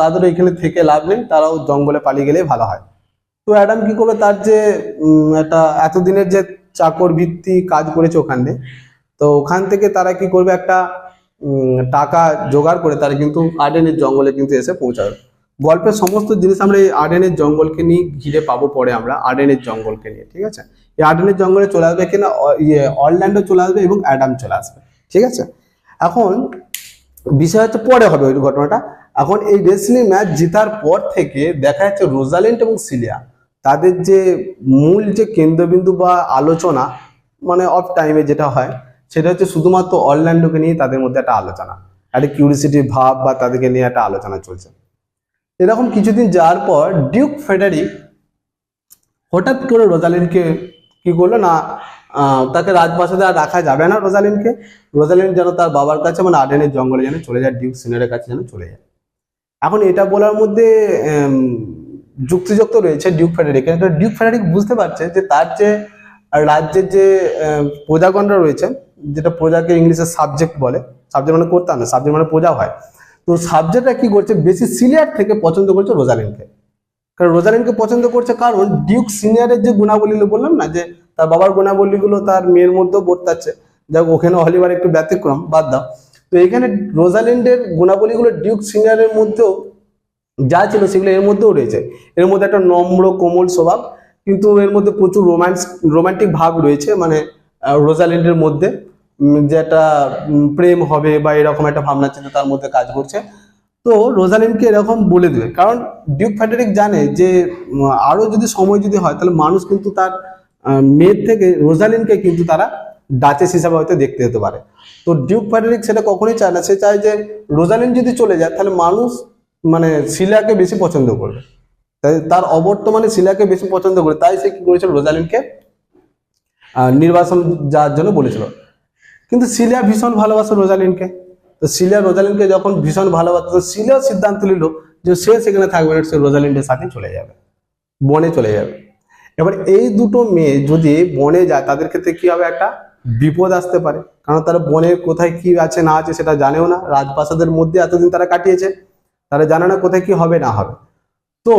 তাদের এখানে থেকে লাভ নেই, তারাও জঙ্গলে পালিয়ে গেলেই ভালো হয়। তো অ্যাডাম কি করবে, তার যে একটা এতদিনের যে চাকর ভিত্তি কাজ করেছে ওখানে, তো ওখান থেকে তারা কি করবে একটা টাকা জোগাড় করে তারা কিন্তু আর্ডেনের জঙ্গলে কিন্তু এসে পৌঁছাবে। গল্পের সমস্ত জিনিস আমরা এই আর্ডেনের জঙ্গলকে নিয়ে ঘিরে পাবো পরে আমরা আর্ডেনের জঙ্গলকে নিয়ে, ঠিক আছে। এই আর্ডেনের জঙ্গলে চলে আসবে কিনা অরল্যান্ডো চলে আসবে এবং অ্যাডাম চলে আসবে, ঠিক আছে। এখন বিষয় হচ্ছে পরে হবে ওই ঘটনাটা। এখন এই রেসলিং ম্যাচ জেতার পর থেকে দেখা যাচ্ছে রোজালিন্ড এবং সিলিয়া তাদের যে মূল যে কেন্দ্রবিন্দু বা আলোচনা মানে অফ টাইমে যেটা হয় সেটা হচ্ছে শুধুমাত্র অরল্যান্ডোকে নিয়ে তাদের মধ্যে একটা আলোচনা, একটা কিউরিসিটি ভাব বা তাদেরকে নিয়ে একটা আলোচনা চলছে। এরকম কিছুদিন যাওয়ার পর ডিউক ফ্রেডারিক হঠাৎ করে রোজালিন্ডকে কি করলো না, তাকে রাজপ্রাসাদে আর রাখা যাবে না রোজালিন্ডকে। রোজালিন্ড যেন তার বাবার কাছে মানে আর্ডেনের জঙ্গলে যেন চলে যায়, ডিউক সিনিয়রের কাছে যেন চলে যায়। এখন এটা বলার মধ্যে যুক্তিযুক্ত রয়েছে ডিউক ফ্রেডারিকের। ডিউক ফ্রেডারিক বুঝতে পারছে যে তার যে রাজ্যের যে প্রজাগণরা রয়েছে, যেটা প্রজাকে ইংলিশে সাবজেক্ট বলে, সাবজেক্ট মানে করতাম না, সাবজেক্ট মানে প্রজা হয়। তো সাবজেক্টরা কি করছে, বেশি সিনিয়র থেকে পছন্দ করছে রোজালিন্ডকে। কারণ রোজালিন্ডকে পছন্দ করছে কারণ ডিউক সিনিয়রের যে গুণাবলীগুলো বললাম না, যে তার বাবার গুণাবলীগুলো তার মেয়ের মধ্যেও বর্তাচ্ছে, যাক ওখানে অলিভার একটু ব্যতিক্রম, বাদ দাও। তো এখানে রোজালিন্ডের গুণাবলীগুলো ডিউক সিনিয়রের মধ্যেও যা ছিল সেগুলো এর মধ্যেও রয়েছে। এর মধ্যে একটা নম্র কোমল স্বভাব, কিন্তু এর মধ্যে প্রচুর রোমান্টিক ভাব রয়েছে, মানে রোজালিন্ডের মধ্যে যে একটা প্রেম হবে বা এরকম একটা ভাবনা চিন্তা তার মধ্যে কাজ করছে। তো রোজালিন্ডকে এরকম বলে দেবে, কারণ ডিউক ফ্রেডারিক জানে যে আরো যদি সময় যদি হয় তাহলে মানুষ কিন্তু তার মেয়ের থেকে রোজালিন্ডকে কিন্তু তারা ডাচেস হিসাবে হয়তো দেখতে যেতে পারে। তো ডিউক ফ্রেডারিক সেটা কখনোই চায় না, সে চায় যে রোজালিন্ড যদি চলে যায় তাহলে মানুষ মানে শিলাকে বেশি পছন্দ করবে, তাই তার অবর্তমানে শিলাকে বেশি পছন্দ করে, তাই সে কি করেছিল রোজালিন্ডকে নির্বাসন যাওয়ার জন্য বলেছিল। কিন্তু শিলা ভীষণ ভালোবাসে রোজালিন্ডকে। তো শিলা রোজালিন্ডকে যখন ভীষণ ভালোবাসে, তো শিলা সিদ্ধান্ত নিল যে সে সেখানে থাকবে না, সে রোজালিন্ডের সাথে চলে যাবে, বনে চলে যাবে। এবার এই দুটো মেয়ে যদি বনে যায় তাদের ক্ষেত্রে কি হবে, একটা বিপদ আসতে পারে, কারণ তারা বনে কোথায় কি আছে না আছে সেটা জানেও না, রাজপ্রাসাদের মধ্যে এতদিন তারা কাটিয়েছে, তারা জানে না কোথায় কি হবে না হবে। তো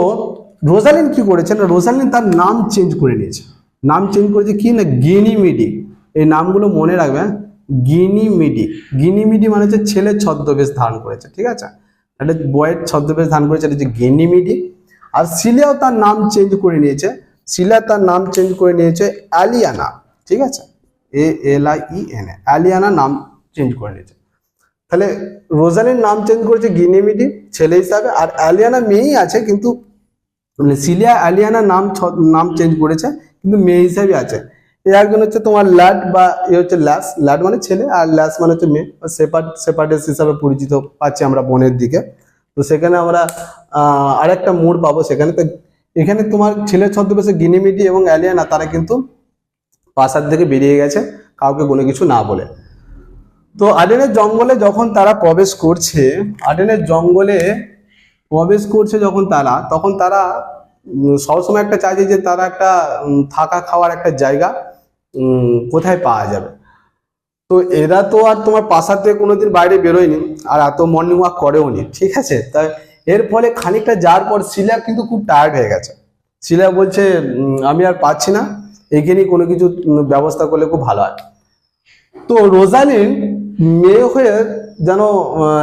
রোজালিন্ড কি করেছে না, রোজালিন্ড তার নাম চেঞ্জ করে নিয়েছে। নাম চেঞ্জ করেছে কি না, গিনিমিডি। এই নামগুলো মনে রাখবে, গিনিমিডি। গিনিমিডি মানে হচ্ছে ছেলের ছদ্মবেশ ধারণ করেছে, ঠিক আছে, একটা বয়ের ছদ্মবেশ ধারণ করেছে, এটা হচ্ছে গিনিমিডি। আর শিলাও তার নাম চেঞ্জ করে নিয়েছে, শিলা তার নাম চেঞ্জ করে নিয়েছে অ্যালিয়ানা, ঠিক আছে, ALIENA, অ্যালিয়ানা নাম চেঞ্জ করে নিয়েছে। তাহলে রোজালিন্ড নাম চেঞ্জ করেছে গিনিমিডি ছেলে হিসাবে, আর অ্যালিয়ানা মেয়েই আছে, কিন্তু মানে সিলিয়া অ্যালিয়ানা নাম চেঞ্জ করেছে কিন্তু মেয়ে হিসাবে আছে। এই একজন হচ্ছে তোমার ল্যাড বা এ হচ্ছে ল্যাস, ল্যাড মানে ছেলে আর ল্যাস মানে হচ্ছে মেয়ে, সেপার্ডেস হিসাবে পরিচিত পাচ্ছি আমরা বনের দিকে। তো সেখানে আমরা আরেকটা মোড় পাবো সেখানে। তো এখানে তোমার ছেলের ছদ্মবেশে গিনিমিডি এবং অ্যালিয়ানা তারা কিন্তু প্রাসাদ থেকে বেরিয়ে গেছে কাউকে কোনো কিছু না বলে। তো আর্ডেনের জঙ্গলে যখন তারা প্রবেশ করছে, আর্ডেনের জঙ্গলে প্রবেশ করছে যখন তারা, তখন তারা সবসময় একটা চাইছে যে তারা একটা থাকা খাওয়ার একটা জায়গা কোথায় পাওয়া যাবে। তো এরা তো আর তোমার প্রাসাদ থেকে কোনোদিন বাইরে বেরোয়নি আর এত মর্নিং ওয়াক করেও নি, ঠিক আছে। তাই এর ফলে খানিকটা যাওয়ার পর শিলা কিন্তু খুব টায়ার্ড হয়ে গেছে। শিলা বলছে আমি আর পাচ্ছি না, এখানেই কোনো কিছু ব্যবস্থা করলে খুব ভালো হয়। তো রোজালিন্ড মেয়ে হয়ে যেন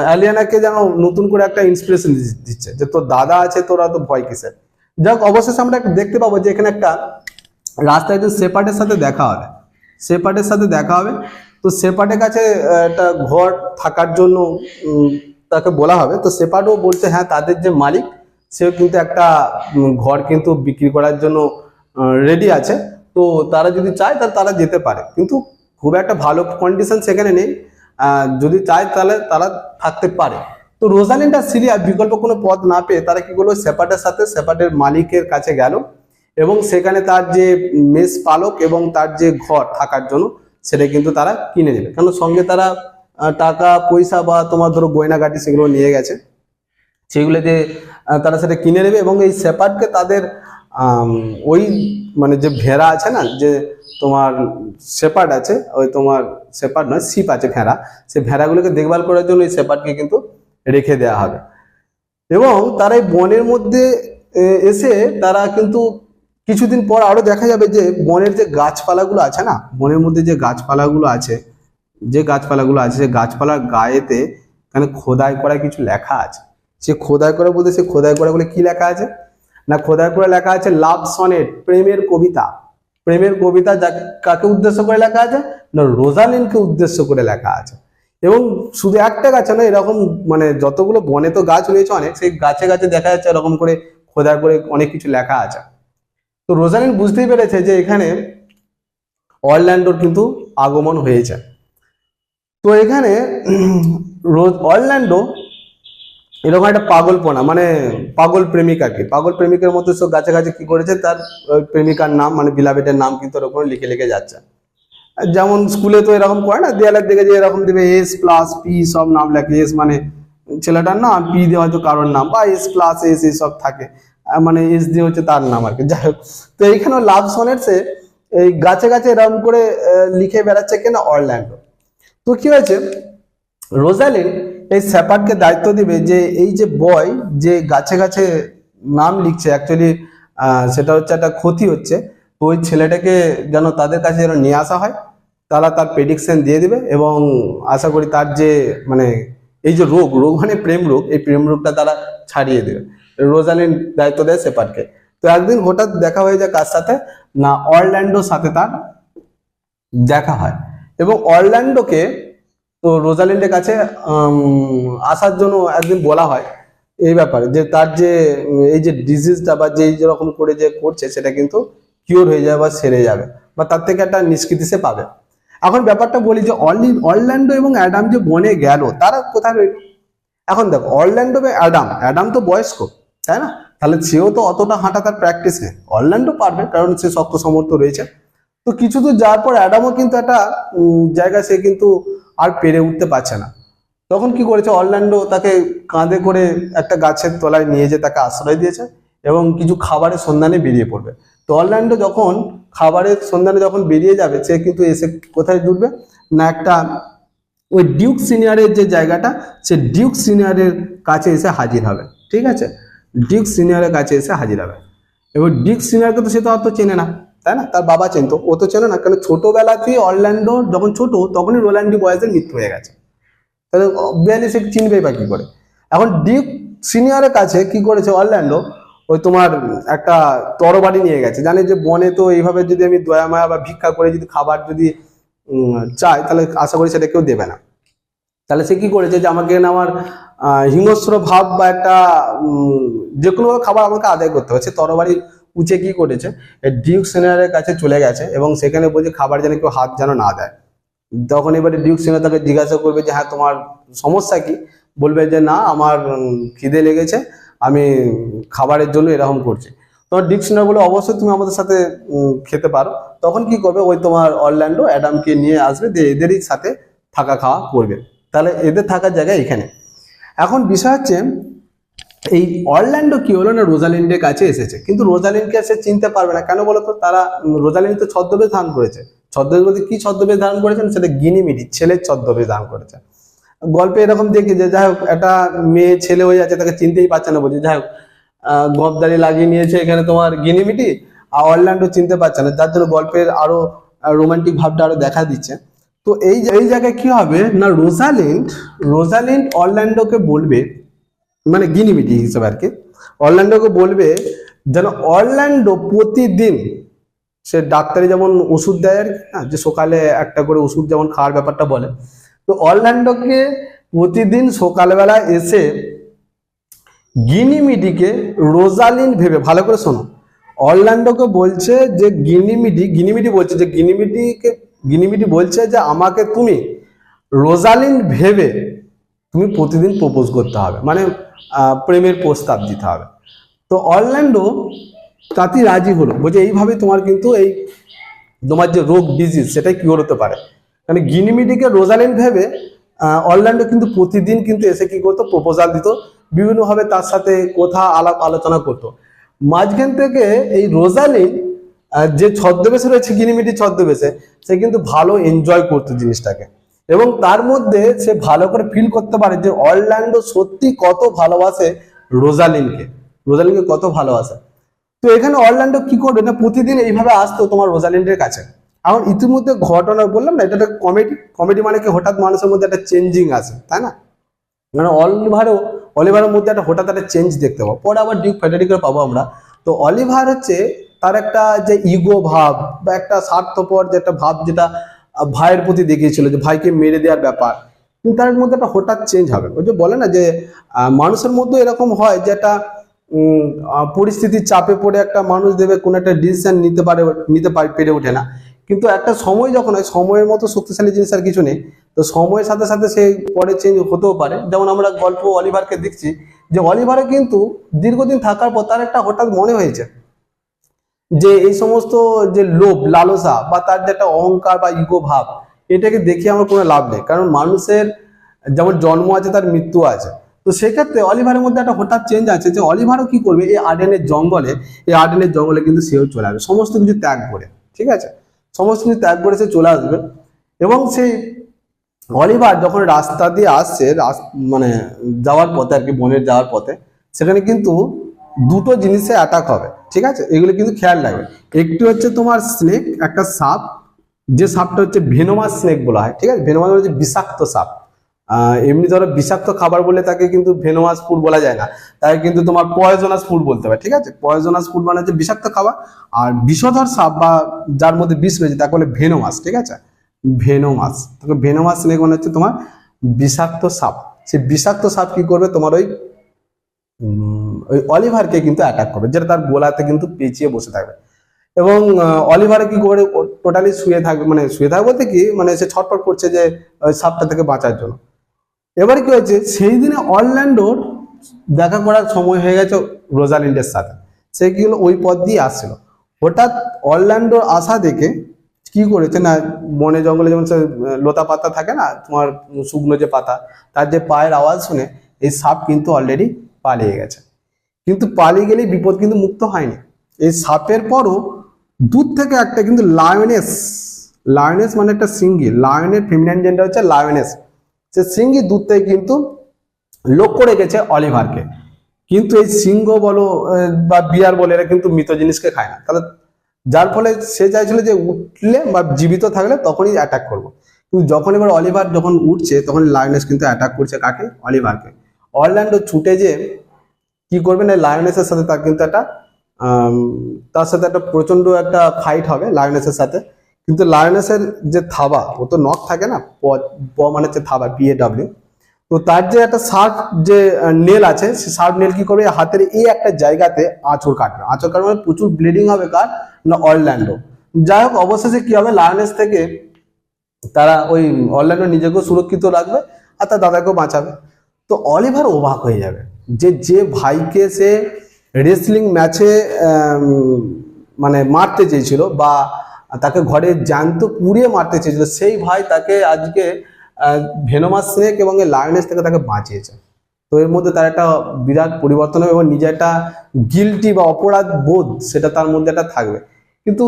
অ্যালিয়ানাকে যেন নতুন করে একটা ইন্সপিরেশন দিচ্ছে যে তোর দাদা আছে, তোরা তো ভয় কিসের। যাক অবশেষে আমরা দেখতে পাবো যে এখানে একটা রাস্তায় যে সেপার্টের সাথে দেখা হবে, সেপার্টের সাথে দেখা হবে। তো সেপার্টের কাছে একটা ঘর থাকার জন্য তাকে বলা হবে। তো সেপার্টও বলছে হ্যাঁ তাদের যে মালিক সেও কিন্তু একটা ঘর কিন্তু বিক্রি করার জন্য রেডি আছে। তো তারা যদি চায় তাহলে তারা যেতে পারে, কিন্তু খুব একটা ভালো কন্ডিশন সেখানে নেই, যদি চায় তাহলে তারা থাকতে পারে। তো রোজালিন্ড আর সিলিয়া বিকল্প কোনো পথ না পেয়ে তারা কি করলো, সেপার্টের সাথে সেপার্টের মালিকের কাছে গেল এবং সেখানে তার যে মেস পালক এবং তার যে ঘর থাকার জন্য সেটা কিন্তু তারা কিনে নেবে, কারণ সঙ্গে তারা টাকা পয়সা বা তোমার ধরো গয়নাগাটি সেগুলো নিয়ে গেছে। সেইগুলোতে তারা সেটা কিনে নেবে এবং এই শেপার্ডকে তাদের ওই মানে যে ভেড়া আছে না, যে তোমার শেপার্ড আছে, ওই তোমার শেপার্ড নয় শিপ আছে ভেড়া, সেই ভেড়াগুলোকে দেখভাল করার জন্য এই শেপার্ডকে কিন্তু রেখে দেওয়া হবে। এবং তারা এই বনের মধ্যে এসে তারা কিন্তু কিছুদিন পর আরো দেখা যাবে যে বনের যে গাছপালাগুলো আছে না, বনের মধ্যে যে গাছপালাগুলো আছে, সেই গাছপালার গায়েতে এখানে খোদাই করা কিছু লেখা আছে। সে খোদাই করা বলতে সে খোদাই করা বলে কি লেখা আছে না, খোদাই করে লেখা আছে লাভ সনেট, প্রেমের কবিতা। প্রেমের কবিতা কাকে উদ্দেশ্য করে লেখা আছে না, রোজালিনকে উদ্দেশ্য করে লেখা আছে। এবং শুধু একটা গাছে না, এরকম মানে যতগুলো বনে তো গাছ রয়েছে অনেক, সেই গাছে গাছে দেখা যাচ্ছে এরকম করে খোদাই করে অনেক কিছু লেখা আছে। তো রোজালিন বুঝতেই পেরেছে যে এখানে অরল্যান্ডোর কিন্তু আগমন হয়েছে। তো এখানে অরল্যান্ডো এরকম একটা পাগলপনা, মানে পাগল প্রেমিকাকে, পাগল প্রেমিকের মধ্যে সব গাছে গাছে কি করেছে, তার প্রেমিকার নাম মানে বিলাবেটের নাম কিন্তু এরকম লিখে লিখে যাচ্ছে। যেমন স্কুলে তো এরকম করে না, দেয়ালের দিকে যে এরকম দেবে এস প্লাস পি সব নাম লেখে, এস মানে ছেলেটার নাম, পি দিয়ে হয়তো কারোর নাম, বা এস প্লাস এস এইসব থাকে, মানে এস দিয়ে হচ্ছে তার নাম আর কি। যাই হোক, তো এইখানেও লাভ সনেটসে এই গাছে গাছে এরকম করে লিখে বেড়াচ্ছে কিনা অরল্যান্ডো। তো কি হয়েছে, রোজালিন এই শেপার্ডকে দায়িত্ব দিবে যে এই যে বয় যে গাছে গাছে নাম লিখছে, অ্যাকচুয়ালি সেটা হচ্ছে একটা ক্ষতি হচ্ছে, তো ওই ছেলেটাকে যেন তাদের কাছে যেন নিয়ে আসা হয়, তারা তার প্রেডিকশন দিয়ে দিবে এবং আশা করি তার যে মানে এই যে রোগ মানে প্রেম রোগ, এই প্রেম রোগটা তারা ছাড়িয়ে দেবে। রোজালিন দায়িত্ব দেয় শেপার্ডকে। তো একদিন হঠাৎ দেখা হয়ে যায় কার সাথে না, অরল্যান্ডোর সাথে তার দেখা হয় এবং অরল্যান্ডোকে তো রোজালিন্ডের কাছে আসার জন্য একদিন বলা হয় এই ব্যাপারে যে তার যে এই যে ডিজিজটা বা যে যেরকম করে যে করছে সেটা কিন্তু কিওর হয়ে যাবে বা সেরে যাবে, বা তার থেকে একটা নিষ্কৃতি সে পাবে। এখন ব্যাপারটা বলি যে অরল্যান্ডো এবং অ্যাডাম যে বনে গেল, তারা কোথায় রইল? এখন দেখো, অরল্যান্ডো এবং অ্যাডাম তো বয়স্ক, তাই না? তাহলে সেও তো অতটা হাঁটা তার প্র্যাকটিস নেই। অরল্যান্ডো পারবে কারণ সে শক্ত সমর্থ রয়েছে। তো কিছু দূর যাওয়ার পর অ্যাডামও কিন্তু একটা জায়গায় সে কিন্তু আর পেরে উঠতে পারছে না। তখন কি করেছে, অরল্যান্ডো তাকে কাঁধে করে একটা গাছের তলায় নিয়ে যেয়ে তাকে আশ্রয় দিয়েছে এবং কিছু খাবারের সন্ধানে বেরিয়ে পড়বে। তো অরল্যান্ডো যখন খাবারের সন্ধানে যখন বেরিয়ে যাবে, সে কিন্তু এসে কোথায় জুটবে না, একটা ওই ডিউক সিনিয়রের যে জায়গাটা, সে ডিউক সিনিয়রের কাছে এসে হাজির হবে। ঠিক আছে, ডিউক সিনিয়রের কাছে এসে হাজির হবে এবং ডিউক সিনিয়রকে তো সে তো অত চেনে না, তাই না? তার বাবা চেনত, ও তো চেনে না, কারণ ছোটবেলাতেই অরল্যান্ডো যখন ছোট তখনই রোল্যান্ডি বয়েজের মৃত্যু হয়ে গেছে, তাহলে বিয়ালি সে চিনবেই বা কি করে। এখন ডিউক সিনিয়রের কাছে কি করেছে অরল্যান্ডো, ওই তোমার একটা তরবারি নিয়ে গেছে। জানে যে বনে তো এইভাবে যদি আমি দয়া মায়া বা ভিক্ষা করে যদি খাবার যদি চাই, তাহলে আশা করি সেটা কেউ দেবে না। তাহলে সে কি করেছে যে আমাকে আমার হিংস্র ভাব বা একটা যে কোনো খাবার আমাকে আদায় করতে হবে, সে তরবারি উঁচে কি করেছে, ডিউক সিনিয়রের কাছে চলে গেছে এবং সেখানে বলছে খাবার যেন কেউ হাত যেন না দেয়। তখন এবারে ডিউক সিনিয়র তাকে জিজ্ঞাসা করবে যে হ্যাঁ তোমার সমস্যা কি, বলবে যে না আমার খিদে লেগেছে, আমি খাবারের জন্য এরকম করছি। তোমার ডিউক সিনিয়র বলে অবশ্যই তুমি আমাদের সাথে খেতে পারো। তখন কি করবে, ওই তোমার অরল্যান্ডো অ্যাডামকে নিয়ে আসবে, এদেরই সাথে থাকা খাওয়া করবে। তাহলে এদের থাকার জায়গা এখানে। এখন বিষয় হচ্ছে এই অরল্যান্ডো কি হলো না, রোজালিন্ডের কাছে এসেছে, কিন্তু রোজালিনকে সে চিনতে পারবে না। কেন বলতো, তারা রোজালিন তো ছদ্মবেশ ধারণ করেছে। ছদ্মবেশ বলতে কি ছদ্মবেশ ধারণ করেছেন, সেটা গিনিমিডি ছেলের ছদ্মবেশ ধারণ করেছে। গল্পে এরকম দেখি যে যাই হোক একটা মেয়ে ছেলে হয়ে যাচ্ছে, তাকে চিনতেই পারছে না, বলছে যাই হোক গবদারি লাগিয়ে নিয়েছে এখানে তোমার গিনিমিডি, আর অরল্যান্ডো চিনতে পারছে না, যার জন্য গল্পের আরো রোমান্টিক ভাবটা আরো দেখা দিচ্ছে। তো এই জায়গায় কি হবে না, রোজালিন্ড অরল্যান্ডোকে বলবে, মানে গিনিমিডি হিসেবে আর কি, অরল্যান্ডোকে বলবে যেন অরল্যান্ডো প্রতিদিন সে ডাক্তারি যেমন ওষুধ দেয় আর কি, যে সকালে একটা করে ওষুধ যেমন খাওয়ার ব্যাপারটা বলে, তো অরল্যান্ডোকে প্রতিদিন সকালবেলা এসে গিনিমিডিকে রোজালিন ভেবে, ভালো করে শোনো, অরল্যান্ডোকে বলছে যে গিনিমিডি বলছে যে গিনিমিডি বলছে যে আমাকে তুমি রোজালিন ভেবে তুমি প্রতিদিন প্রপোজ করতে হবে, মানে প্রেমের প্রস্তাব দিতে হবে। তো অরল্যান্ডো তাতেই রাজি হলো, বলছে এইভাবে তোমার কিন্তু এই তোমার যে রোগ ডিজিজ সেটাই কিওর হতে পারে। মানে গিনিমিডিকে রোজালিন ভেবে অরল্যান্ডো কিন্তু প্রতিদিন কিন্তু এসে কি করতো, প্রপোজাল দিত বিভিন্নভাবে তার সাথে কথা আলাপ আলোচনা করতো। মাঝখান থেকে এই রোজালিন যে ছদ্মবেশে রয়েছে, গিনিমিটি ছদ্মবেশে, সে কিন্তু ভালো এনজয় করতো জিনিসটাকে, এবং তার মধ্যে সে ভালো করে ফিল করতে পারে যে অরল্যান্ডো সত্যি কত ভালোবাসে রোজালিনকে, রোজালিনকে কত ভালোবাসে। তো এখানে অরল্যান্ডো কি করবে না, প্রতিদিন এইভাবে আসতো তোমার রোজালিন্ডের কাছে। এখন ইতিমধ্যে ঘটনা বললাম না, এটা একটা কমেডি, কমেডি মানে কি হঠাৎ মানুষের মধ্যে একটা চেঞ্জিং আসে, তাই না? মানে অলিভারের মধ্যে একটা হঠাৎ একটা চেঞ্জ দেখতে পাবো, পরে আবার ডিউক ফেডারিককে পাবো আমরা। তো অলিভার হচ্ছে তার একটা যে ইগো ভাব বা একটা স্বার্থপর যে একটা ভাব, যেটা ভাইয়ের প্রতি দেখিয়েছিল, যে ভাইকে মেরে দেওয়ার ব্যাপার, কিন্তু তার মধ্যে একটা হঠাৎ চেঞ্জ হবে। ওই যে বলে না যে মানুষের মধ্যে এরকম হয় যে একটা পরিস্থিতির চাপে পড়ে একটা মানুষ দেবে কোনো একটা ডিসিশন পেরে ওঠে না, কিন্তু একটা সময় যখন হয়, সময়ের মতো শক্তিশালী জিনিস আর কিছু নেই, তো সময়ের সাথে সাথে সে পরে চেঞ্জ হতেও পারে। যেমন আমরা গল্প অলিভারকে দেখছি, যে অলিভারে কিন্তু দীর্ঘদিন থাকার পর তার একটা হঠাৎ মনে হয়েছে যে এই সমস্ত যে লোভ লালসা বা তার যে একটা অহংকার বা ইগো ভাব, এটাকে দেখিয়ে আমার কোনো লাভ নেই, কারণ মানুষের যেমন জন্ম আছে তার মৃত্যু আছে। তো সেক্ষেত্রে অলিভারের মধ্যে একটা হঠাৎ চেঞ্জ আছে, যে অলিভারও কি করবে, এই আর্ডেনের জঙ্গলে কিন্তু সেও চলে আসবে সমস্ত কিছু ত্যাগ করে, ঠিক আছে, সমস্ত কিছু ত্যাগ করে সে চলে আসবে। এবং সেই অলিভার যখন রাস্তা দিয়ে আসছে, মানে যাওয়ার পথে আর কি, বনের যাওয়ার পথে, সেখানে কিন্তু দুটো জিনিসে অ্যাটাক হবে, ঠিক আছে, এগুলো কিন্তু খেয়াল রাখবে। একটি হচ্ছে তোমার স্নেক, একটা সাপ, যে সাপটা হচ্ছে ভেনোমাস স্নেক বলা হয়, ঠিক আছে, ভেনোমাস হচ্ছে বিষাক্ত সাপ। এমনি ধরো বিষাক্ত খাবার বলে তাকে কিন্তু ভেনোমাস ফুড বলা যায় না, তাকে কিন্তু তোমার পয়জনাস ফুড বলতে হবে, ঠিক আছে, পয়জনাস ফুড মানে হচ্ছে বিষাক্ত খাবার। আর বিষধর সাপ বা যার মধ্যে বিষ রয়েছে তাকে বলে ভেনোমাস, ঠিক আছে, ভেনোমাস। তবে ভেনোমাস স্নেক মানে হচ্ছে তোমার বিষাক্ত সাপ। সেই বিষাক্ত সাপ কি করবে, তোমার ওই অলিভারকে কিন্তু অ্যাটাক করবে, যেটা তার গোলাতে কিন্তু পেঁচিয়ে বসে থাকবে। এবং অলিভারে কি করে, টোটালি শুয়ে থাকবে, মানে শুয়ে থাকবে বলতে কি, মানে সে ছটফট করছে যে ওই সাপটা থেকে বাঁচার জন্য। এবার কি হয়েছে, সেই দিনে অরল্যান্ডোর দেখা করার সময় হয়ে গেছে রোজালিন্ডের সাথে। সে কি হলো, ওই পথ দিয়ে আসছিল। হঠাৎ অরল্যান্ডোর আসা দেখে কি করেছে না, বনে জঙ্গলে যেমন লতা পাতা থাকে না তোমার, শুকনো যে পাতা, তার যে পায়ের আওয়াজ শুনে এই সাপ কিন্তু অলরেডি পালিয়ে গেছে। কিন্তু পালিয়ে গেলেই বিপদ কিন্তু মুক্ত হয়নি। এই সাপের পরও দূর থেকে একটা কিন্তু লায়নেস মানে একটা সিঙ্গি, লায়নের ফেমিনাইন জেন্ডার হচ্ছে লায়নেস, সে সিঙ্গি দূর থেকে কিন্তু লক্ষ্য রেখেছে অলিভারকে। কিন্তু এই সিংহ বলো বা বিয়ার বলে, এরা কিন্তু মৃত জিনিসকে খায় না, তাহলে যার ফলে সে চাইছিল যে উঠলে বা জীবিত থাকলে তখনই অ্যাটাক করবো। কিন্তু যখন এবার অলিভার যখন উঠছে, তখন লায়নেস কিন্তু অ্যাটাক করছে কাকে, অলিভারকে। অরল্যান্ডো ছুটে যে কি করবে না, লায়নেসের সাথে তার কিন্তু একটা তার সাথে একটা প্রচন্ড একটা ফাইট হবে লায়নেসের সাথে। কিন্তু লায়নেসের যে থাবা, ও তো নখ থাকে না, মানে হচ্ছে থাবা, PAW, তো তার যে একটা শার্প যে নেল আছে, সে শার্প নেল কি করবে, হাতের এই একটা জায়গাতে আঁচড় কাটবে মানে প্রচুর ব্লিডিং হবে, কার না, অরল্যান্ডো। যাই হোক, অবশেষে কি হবে, লায়নেস থেকে তারা ওই অরল্যান্ডো নিজেকেও সুরক্ষিত রাখবে আর তার দাদাকেও বাঁচাবে। তো অলিভার অবাক হয়ে যাবে যে ভাইকে সে রেসলিং ম্যাচে মানে মারতে চেয়েছিল বা তাকে ঘরে জ্যান্ত পুড়িয়ে মারতে চেয়েছিল, সেই ভাই তাকে আজকে ভেনোমাস স্নেক এবং লায়নেস থেকে তাকে বাঁচিয়েছে। তো এর মধ্যে তার একটা বিরাট পরিবর্তন হবে এবং নিজে একটা গিল্টি বা অপরাধ বোধ, সেটা তার মধ্যে একটা থাকবে। কিন্তু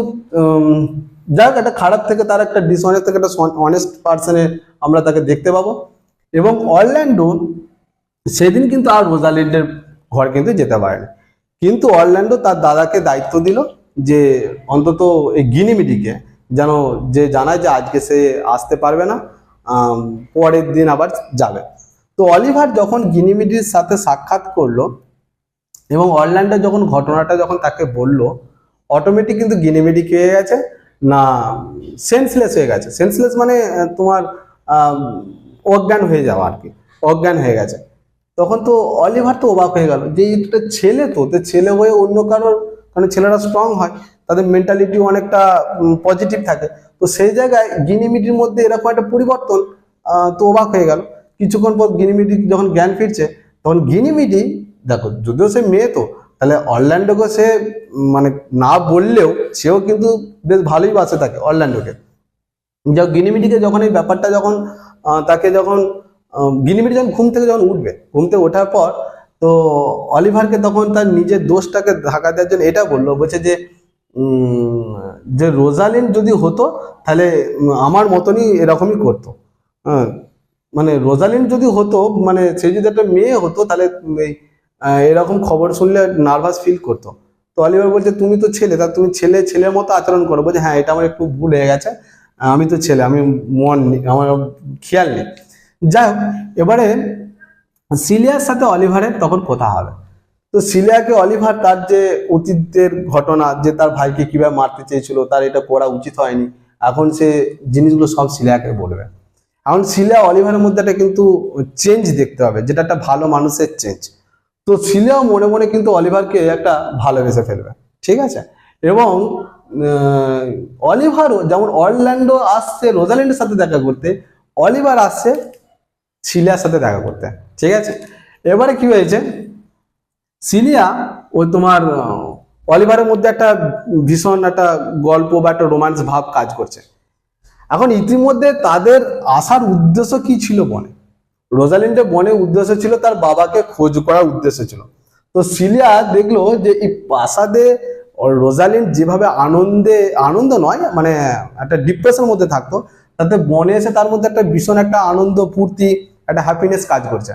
যাক, একটা খারাপ থেকে তার একটা ডিসঅনেস্ট থেকে একটা অনেস্ট পার্সনে আমরা তাকে দেখতে পাবো। এবং অরল্যান্ডো সেদিন কিন্তু আর রোজালিন্ডের ঘর কিন্তু যেতে পারেনি। কিন্তু অরল্যান্ডো তার দাদাকে দায়িত্ব দিল যে অন্তত এই গিনিমিডিকে যেন যে জানায় যে আজকে সে আসতে পারবে না, পরের দিন আবার যাবে। তো অলিভার যখন গিনিমিডির সাথে সাক্ষাৎ করলো এবং অরল্যান্ডো যখন ঘটনাটা যখন তাকে বলল, অটোমেটিক কিন্তু গিনিমিডি কে হয়ে গেছে না, সেন্সলেস হয়ে গেছে। সেন্সলেস মানে তোমার অজ্ঞান হয়ে যাওয়া আর কি, অজ্ঞান হয়ে গেছে। তখন তো অলিভার তো অবাক হয়ে গেল যে এটা ছেলে, তো ছেলে হয়ে অন্য কারোর, কারণ ছেলেরা স্ট্রং হয়, তাদের মেন্টালিটি অনেকটা পজিটিভ থাকে, তো সেই জায়গায় গিনিমিডির মধ্যে এরকম একটা পরিবর্তন, তো অবাক হয়ে গেল। কিছুক্ষণ পর গিনিমিডি যখন জ্ঞান ফিরছে, তখন গিনিমিডি দেখো, যদিও সে মেয়ে, তো তাহলে অরল্যান্ডোকে সে মানে না বললেও সেও কিন্তু বেশ ভালোই বাসে থাকে অরল্যান্ডোকে। গিনিমিডিকে যখন এই ব্যাপারটা যখন তাকে যখন গিনিমিডি যখন ঘুম থেকে উঠবে, ঘুম থেকে ওঠার পর তো অলিভারকে তখন তার নিজের দোষটাকে ঢাকা দেওয়ার জন্য এটা বললো, বলছে যে যে রোজালিন্ড যদি হতো তাহলে আমার মতনই এরকমই করতো। হ্যাঁ, মানে রোজালিন্ড যদি হতো, মানে সে যদি একটা মেয়ে হতো তাহলে এই এরকম খবর শুনলে নার্ভাস ফিল করতো। তো অলিভার বলছে তুমি তো ছেলে, তা তুমি ছেলের মতো আচরণ করো। বলছে হ্যাঁ, এটা আমার একটু ভুল হয়ে গেছে, আমি তো ছেলে, আমি মন নেই, আমার খেয়াল নেই। যাই হোক, এবারে সিলিয়ার সাথে অলিভারের তখন কথা হবে। তো সিলিয়াকে অলিভার তার যে অতীতের ঘটনা, যে তার ভাইকে কিভাবে মারতে চেয়েছিল, তার এটা করা উচিত হয়নি, এখন সে জিনিসগুলো সব সিলিয়াকে বলবে। এখন সিলিয়া অলিভারের মধ্যে একটা কিন্তু চেঞ্জ দেখতে হবে, যেটা একটা ভালো মানুষের চেঞ্জ। তো সিলিয়াও মনে মনে কিন্তু অলিভারকে একটা ভালোবেসে ফেলবে, ঠিক আছে। এবং অলিভারও যেমন অরল্যান্ডো আসছে রোজালিন্ডের সাথে দেখা করতে, অলিভার আসছে সিলিয়ার সাথে দেখা করতে, ঠিক আছে। এবারে কি হয়েছে, সিলিয়া ওই তোমার অলিভারের মধ্যে একটা ভীষণ একটা গল্প বা একটা রোমান্স ভাব কাজ করছে। এখন ইতিমধ্যে তাদের আসার উদ্দেশ্য কি ছিল বনে, রোজালিন্ডের বনে উদ্দেশ্য ছিল তার বাবাকে খোঁজ করার উদ্দেশ্য ছিল। তো সিলিয়া দেখলো যে এই প্রাসাদে রোজালিন্ড যেভাবে আনন্দ নয়, মানে একটা ডিপ্রেশনের মধ্যে থাকতো, তাতে বনে এসে তার মধ্যে একটা ভীষণ একটা আনন্দ ফুর্তি, একটা হ্যাপিনেস কাজ করছে।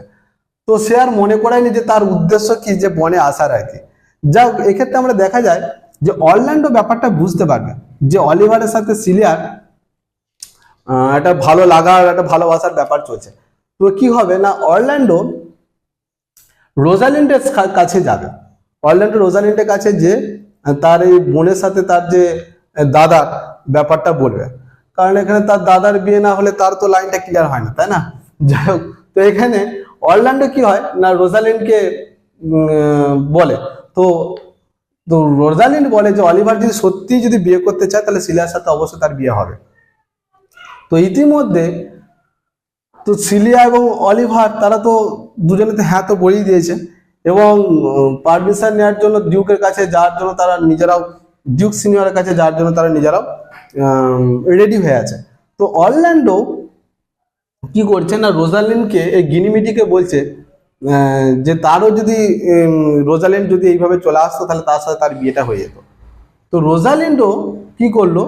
তো সে আর মনে করায়নি যে তার উদ্দেশ্য কি, যে বনে আসার আর কি। যাক, এক্ষেত্রে আমরা দেখা যায় যে অরল্যান্ডো ব্যাপারটা বুঝতে পারবে যে অলিভারের সাথে সিলিয়ার একটা ভালো লাগার, একটা ভালোবাসার ব্যাপার চলছে। তো কি হবে না, অরল্যান্ডো রোজালিন্ডের কাছে যাবে। অরল্যান্ডো রোজালিন্ডের কাছে যে তার এই বোনের সাথে তার যে দাদার ব্যাপারটা বলবে, কারণ এখানে তার দাদার বিয়ে না হলে তার তো লাইনটা ক্লিয়ার হয় না, তাই না। যাই হোক, তো এখানে অরল্যান্ডো কি হয় না, রোজালিন্ডকে বলে। তো তো রোজালিন্ড বলে যে অলিভার যদি সত্যি যদি বিয়ে করতে চায় তাহলে সিলিয়ার সাথে অবশ্যই তার বিয়ে হবে। তো ইতিমধ্যে তো সিলিয়া এবং অলিভার তারা তো দুজনে তো হ্যাঁ তো বলেই দিয়েছে, এবং পারমিশন নেওয়ার জন্য ডিউকের কাছে যাওয়ার জন্য তারা নিজেরাও, ডিউক সিনিয়রের কাছে যাওয়ার জন্য তারা নিজেরাও রেডি হয়ে আছে। তো অরল্যান্ডো কি করছে না, রোজালিন্ডকে এই গিনিমিটিকে বলছে যে তারও যদি রোজালিন্ড যদি এইভাবে চলে আসতো তাহলে তার সাথে তার বিয়েটা হয়ে যেত। তো রোজালিন্ডও কি করলো,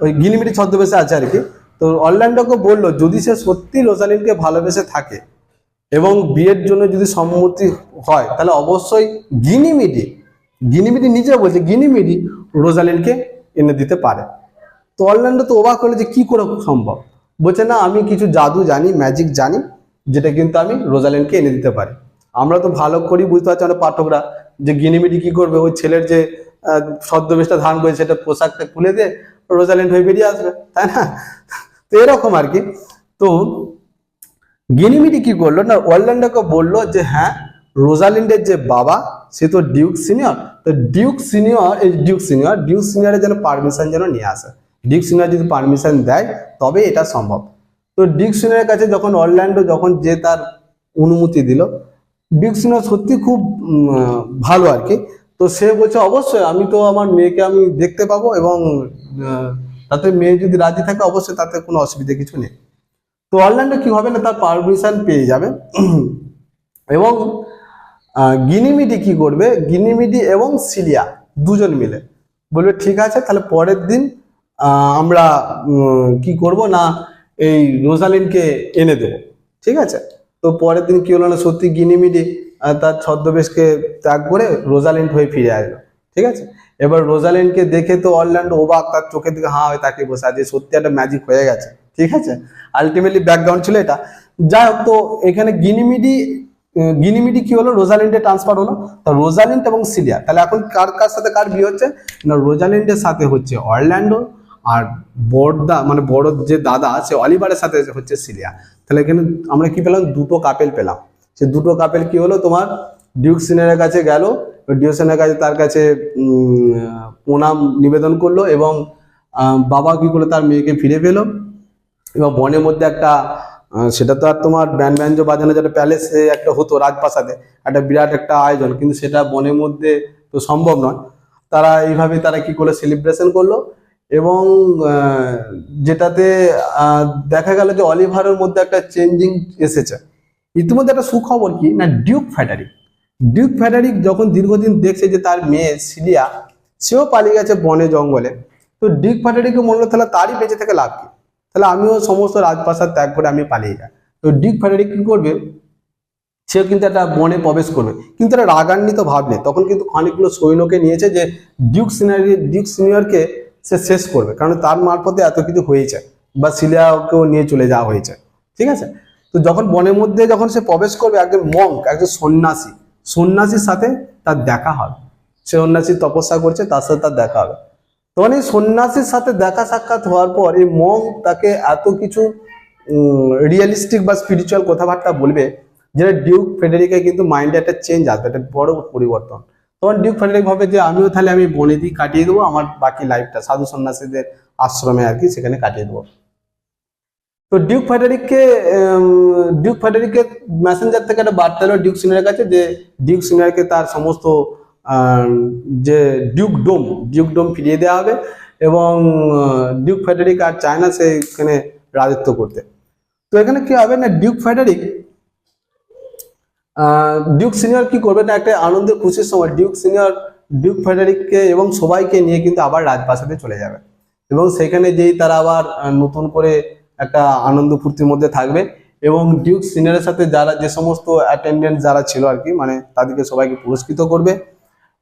ওই গিনিমিটি ছদ্মবেশে আছে আর কি। তো অরল্যান্ডোকে বললো যদি সে সত্যি রোজালিন্ডকে ভালোবেসে থাকে এবং বিয়ের জন্য যদি সম্মতি হয় তাহলে অবশ্যই গিনিমিটি নিজে বলছে গিনিমিটি রোজালিন্ডকে এনে দিতে পারে। তো অরল্যান্ডো তো অবাক হলো যে কি করে সম্ভব, বলছে না আমি কিছু জাদু জানি, ম্যাজিক জানি, যেটা কিন্তু আমি রোজালিন্ডকে এনে দিতে পারি। আমরা তো ভালো করেই বুঝতে পারছি আমরা পাঠকরা যে গিনিমিটি কি করবে, ওই ছেলের যে ছদ্মবেশটা ধারণ করে সেটা পোশাকটা খুলে দিয়ে রোজালিন্ড হয়ে বেরিয়ে আসবে, তাই না। তো এরকম আর কি। তো গিনিমিটি কি করলো না, অরল্যান্ডোকে বললো যে হ্যাঁ, রোজালিন্ডের যে বাবা সে তো ডিউক সিনিয়র, তো ডিউক সিনিয়রের যেন পারমিশন যেন নিয়ে আসে। ডিউক সিনিয়র যদি পারমিশন দেয় তবে এটা সম্ভব। তো ডিউক সিনিয়রের কাছে যখন অরল্যান্ডো যখন যে তার অনুমতি দিল, ডিউক সিনিয়র সত্যি খুব ভালো আর কি। তো সে বলছে অবশ্যই আমি তো আমার মেয়েকে আমি দেখতে পাবো, এবং তাতে মেয়ে যদি রাজি থাকে অবশ্যই তাতে কোনো অসুবিধা কিছু নেই। তো অরল্যান্ডো কি হবে না, তার পারমিশন পেয়ে যাবে। এবং গিনিমিটি কি করবে, গিনিমিটি এবং সিলিয়া দুজন মিলে বলবে ঠিক আছে তাহলে পরের দিন আমরা কি করব না, এই রোজালিন্ডকে এনে দেবো, ঠিক আছে। তো পরের দিন কি হলো না, সত্যি গিনিমিটি তার ছদ্মবেশকে ত্যাগ করে রোজালিন্ড হয়ে ফিরে আসলো, ঠিক আছে। এবার রোজালিন্ডকে দেখে তো অরল্যান্ডো অবাক, তার চোখের দিকে হাঁ হয়ে তাকে বসে আছে, সত্যি একটা ম্যাজিক হয়ে গেছে, ঠিক আছে। আলটিমেটলি ব্যাকগ্রাউন্ড ছিল এটা। যাই হোক, তো এখানে গিনিমিটি কি হলো, রোজালিন্ডে ট্রান্সফার হলো। তো রোজালিন্ড এবং সিলিয়া, তাহলে এখন কার কার সাথে কার বিয়ে হচ্ছে না, রোজালিন্ডের সাথে হচ্ছে অরল্যান্ডো, আর মানে বড় যে দাদা সে অলিভারের সাথে হচ্ছে সিলিয়া। তাহলে এখানে আমরা কি পেলাম, দুটো কাপেল পেলাম। সে দুটো কাপেল কি হলো, তোমার ডিউক সিনিয়রের কাছে গেল, ডিউক সিনিয়রের কাছে তার কাছে প্রণাম নিবেদন করলো, এবং বাবা কি করলো, তার মেয়েকে ফিরে পেলো। এবং বনের মধ্যে একটা সেটা তো আর তোমার ব্যান্ড ব্যাঞ্জো বাজানো যেটা প্যালেসে একটা হতো রাজপ্রাসাদে, একটা বিরাট একটা আয়োজন, কিন্তু সেটা বনের মধ্যে তো সম্ভব নয়। তারা এইভাবে তারা কি করলো, সেলিব্রেশন করলো। এবং যেটাতে দেখা গেল যে অলিভারের মধ্যে একটা চেঞ্জিং এসেছে। ইতিমধ্যে একটা সুখবর কি না, ডিউক ডিউক ফ্রেডারিক যখন দীর্ঘদিন দেখছে যে তার মেয়ে সিলিয়া সেও পালিয়ে গেছে বনে জঙ্গলে, তো ডিউক ফ্রেডারিককে মনে হলো তাহলে তারই বেঁচে থেকে লাভ কি, তাহলে আমিও সমস্ত রাজপ্রাসাদ ত্যাগ করে আমি পালিয়ে যাই। তো ডিউক ফ্রেডারিক কি করবে, সেও কিন্তু একটা বনে প্রবেশ করবে, কিন্তু একটা রাগান্বিত ভাব নেই, তখন কিন্তু অনেকগুলো সৈন্যকে নিয়েছে যে ডিউক সিনিয়রকে সে শেষ করবে, কারণ তার মারফতে এত কিছু হয়েছে, বা সিলিয়াকেও নিয়ে চলে যাওয়া হয়েছে, ঠিক আছে। তো যখন বনের মধ্যে যখন সে প্রবেশ করবে, একজন মঙ্ক, একজন সন্ন্যাসীর সাথে তার দেখা হবে, সে সন্ন্যাসী তপস্যা করছে, তার সাথে তার দেখা হবে। তখন এই সন্ন্যাসীর সাথে দেখা সাক্ষাৎ হওয়ার পর এই মঙ্ক তাকে এত কিছু রিয়েলিস্টিক বা স্পিরিচুয়াল কথাবার্তা বলবে, যেটা ডিউক ফ্রেডারিকের কিন্তু মাইন্ডে একটা চেঞ্জ আসবে, একটা বড় পরিবর্তন। তখন ডিউক ফ্রেডারিক ভাবে যে আমিও তাহলে আমি বনে দিয়ে কাটিয়ে দেবো আমার বাকি লাইফটা, সাধু সন্ন্যাসীদের আশ্রমে আর কি, সেখানে কাটিয়ে দেবো। তো ডিউক ফ্রেডারিকের মেসেঞ্জার থেকে একটা বার্তা এলো ডিউক সিনিয়রের কাছে, যে ডিউক সিনিয়রকে তার সমস্ত যে ডিউকডোম ফিরিয়ে দেওয়া হবে, এবং ডিউক ফ্রেডারিক আর চায় না সেখানে রাজত্ব করতে। তো এখানে কি হবে না, ডিউক সিনিয়র কি করবে না, একটা আনন্দের খুশির সময় ডিউক ফ্রেডারিককে এবং সবাইকে নিয়ে কিন্তু আবার রাজপ্রাসাদে চলে যাবে, এবং সেখানে যেই তারা আবার নতুন করে একটা আনন্দ ফুর্তির মধ্যে থাকবে, এবং ডিউক সিনিয়রের সাথে যে সমস্ত অ্যাটেন্ডেন্ট যারা ছিল আর কি, মানে তাদেরকে সবাইকে পুরস্কৃত করবে।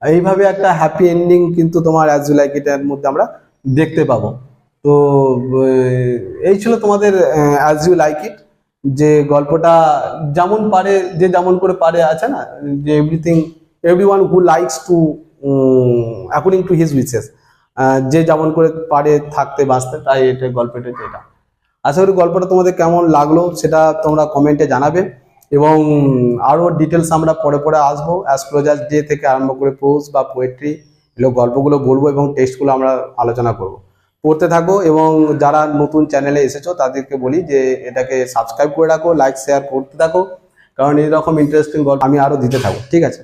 এইভাবে একটা হ্যাপি এন্ডিং কিন্তু তোমার অ্যাজ ইউ লাইক ইট এর মধ্যে আমরা দেখতে পাবো। তো এই ছিল তোমাদের অ্যাজ ইউ লাইক ইট, যে গল্পটা যেমন করে পারে আছে না, যে everyone who likes to according to his witches, যে যেমন করে পারে থাকতে বাঁচতে, তাই এটা গল্পটা যেটা। আশা করি গল্পটা তোমাদের কেমন লাগলো সেটা তোমরা কমেন্টে জানাবে, এবং আরো ডিটেলস আমরা পরে আসবো, অ্যাস্ট্রোলজার ডে থেকে আরম্ভ করে প্রোজ বা পোয়েট্রি এগুলো গল্পগুলো বলবো, এবং টেক্সটগুলো আমরা আলোচনা করব। পড়তে থাকো, এবং যারা নতুন চ্যানেলে এসেছো তাদেরকে বলি যে এটাকে সাবস্ক্রাইব করে রাখো, লাইক শেয়ার করতে থাকো, কারণ এইরকম ইন্টারেস্টিং গল্প আমি আরো দিতে থাকবো, ঠিক আছে।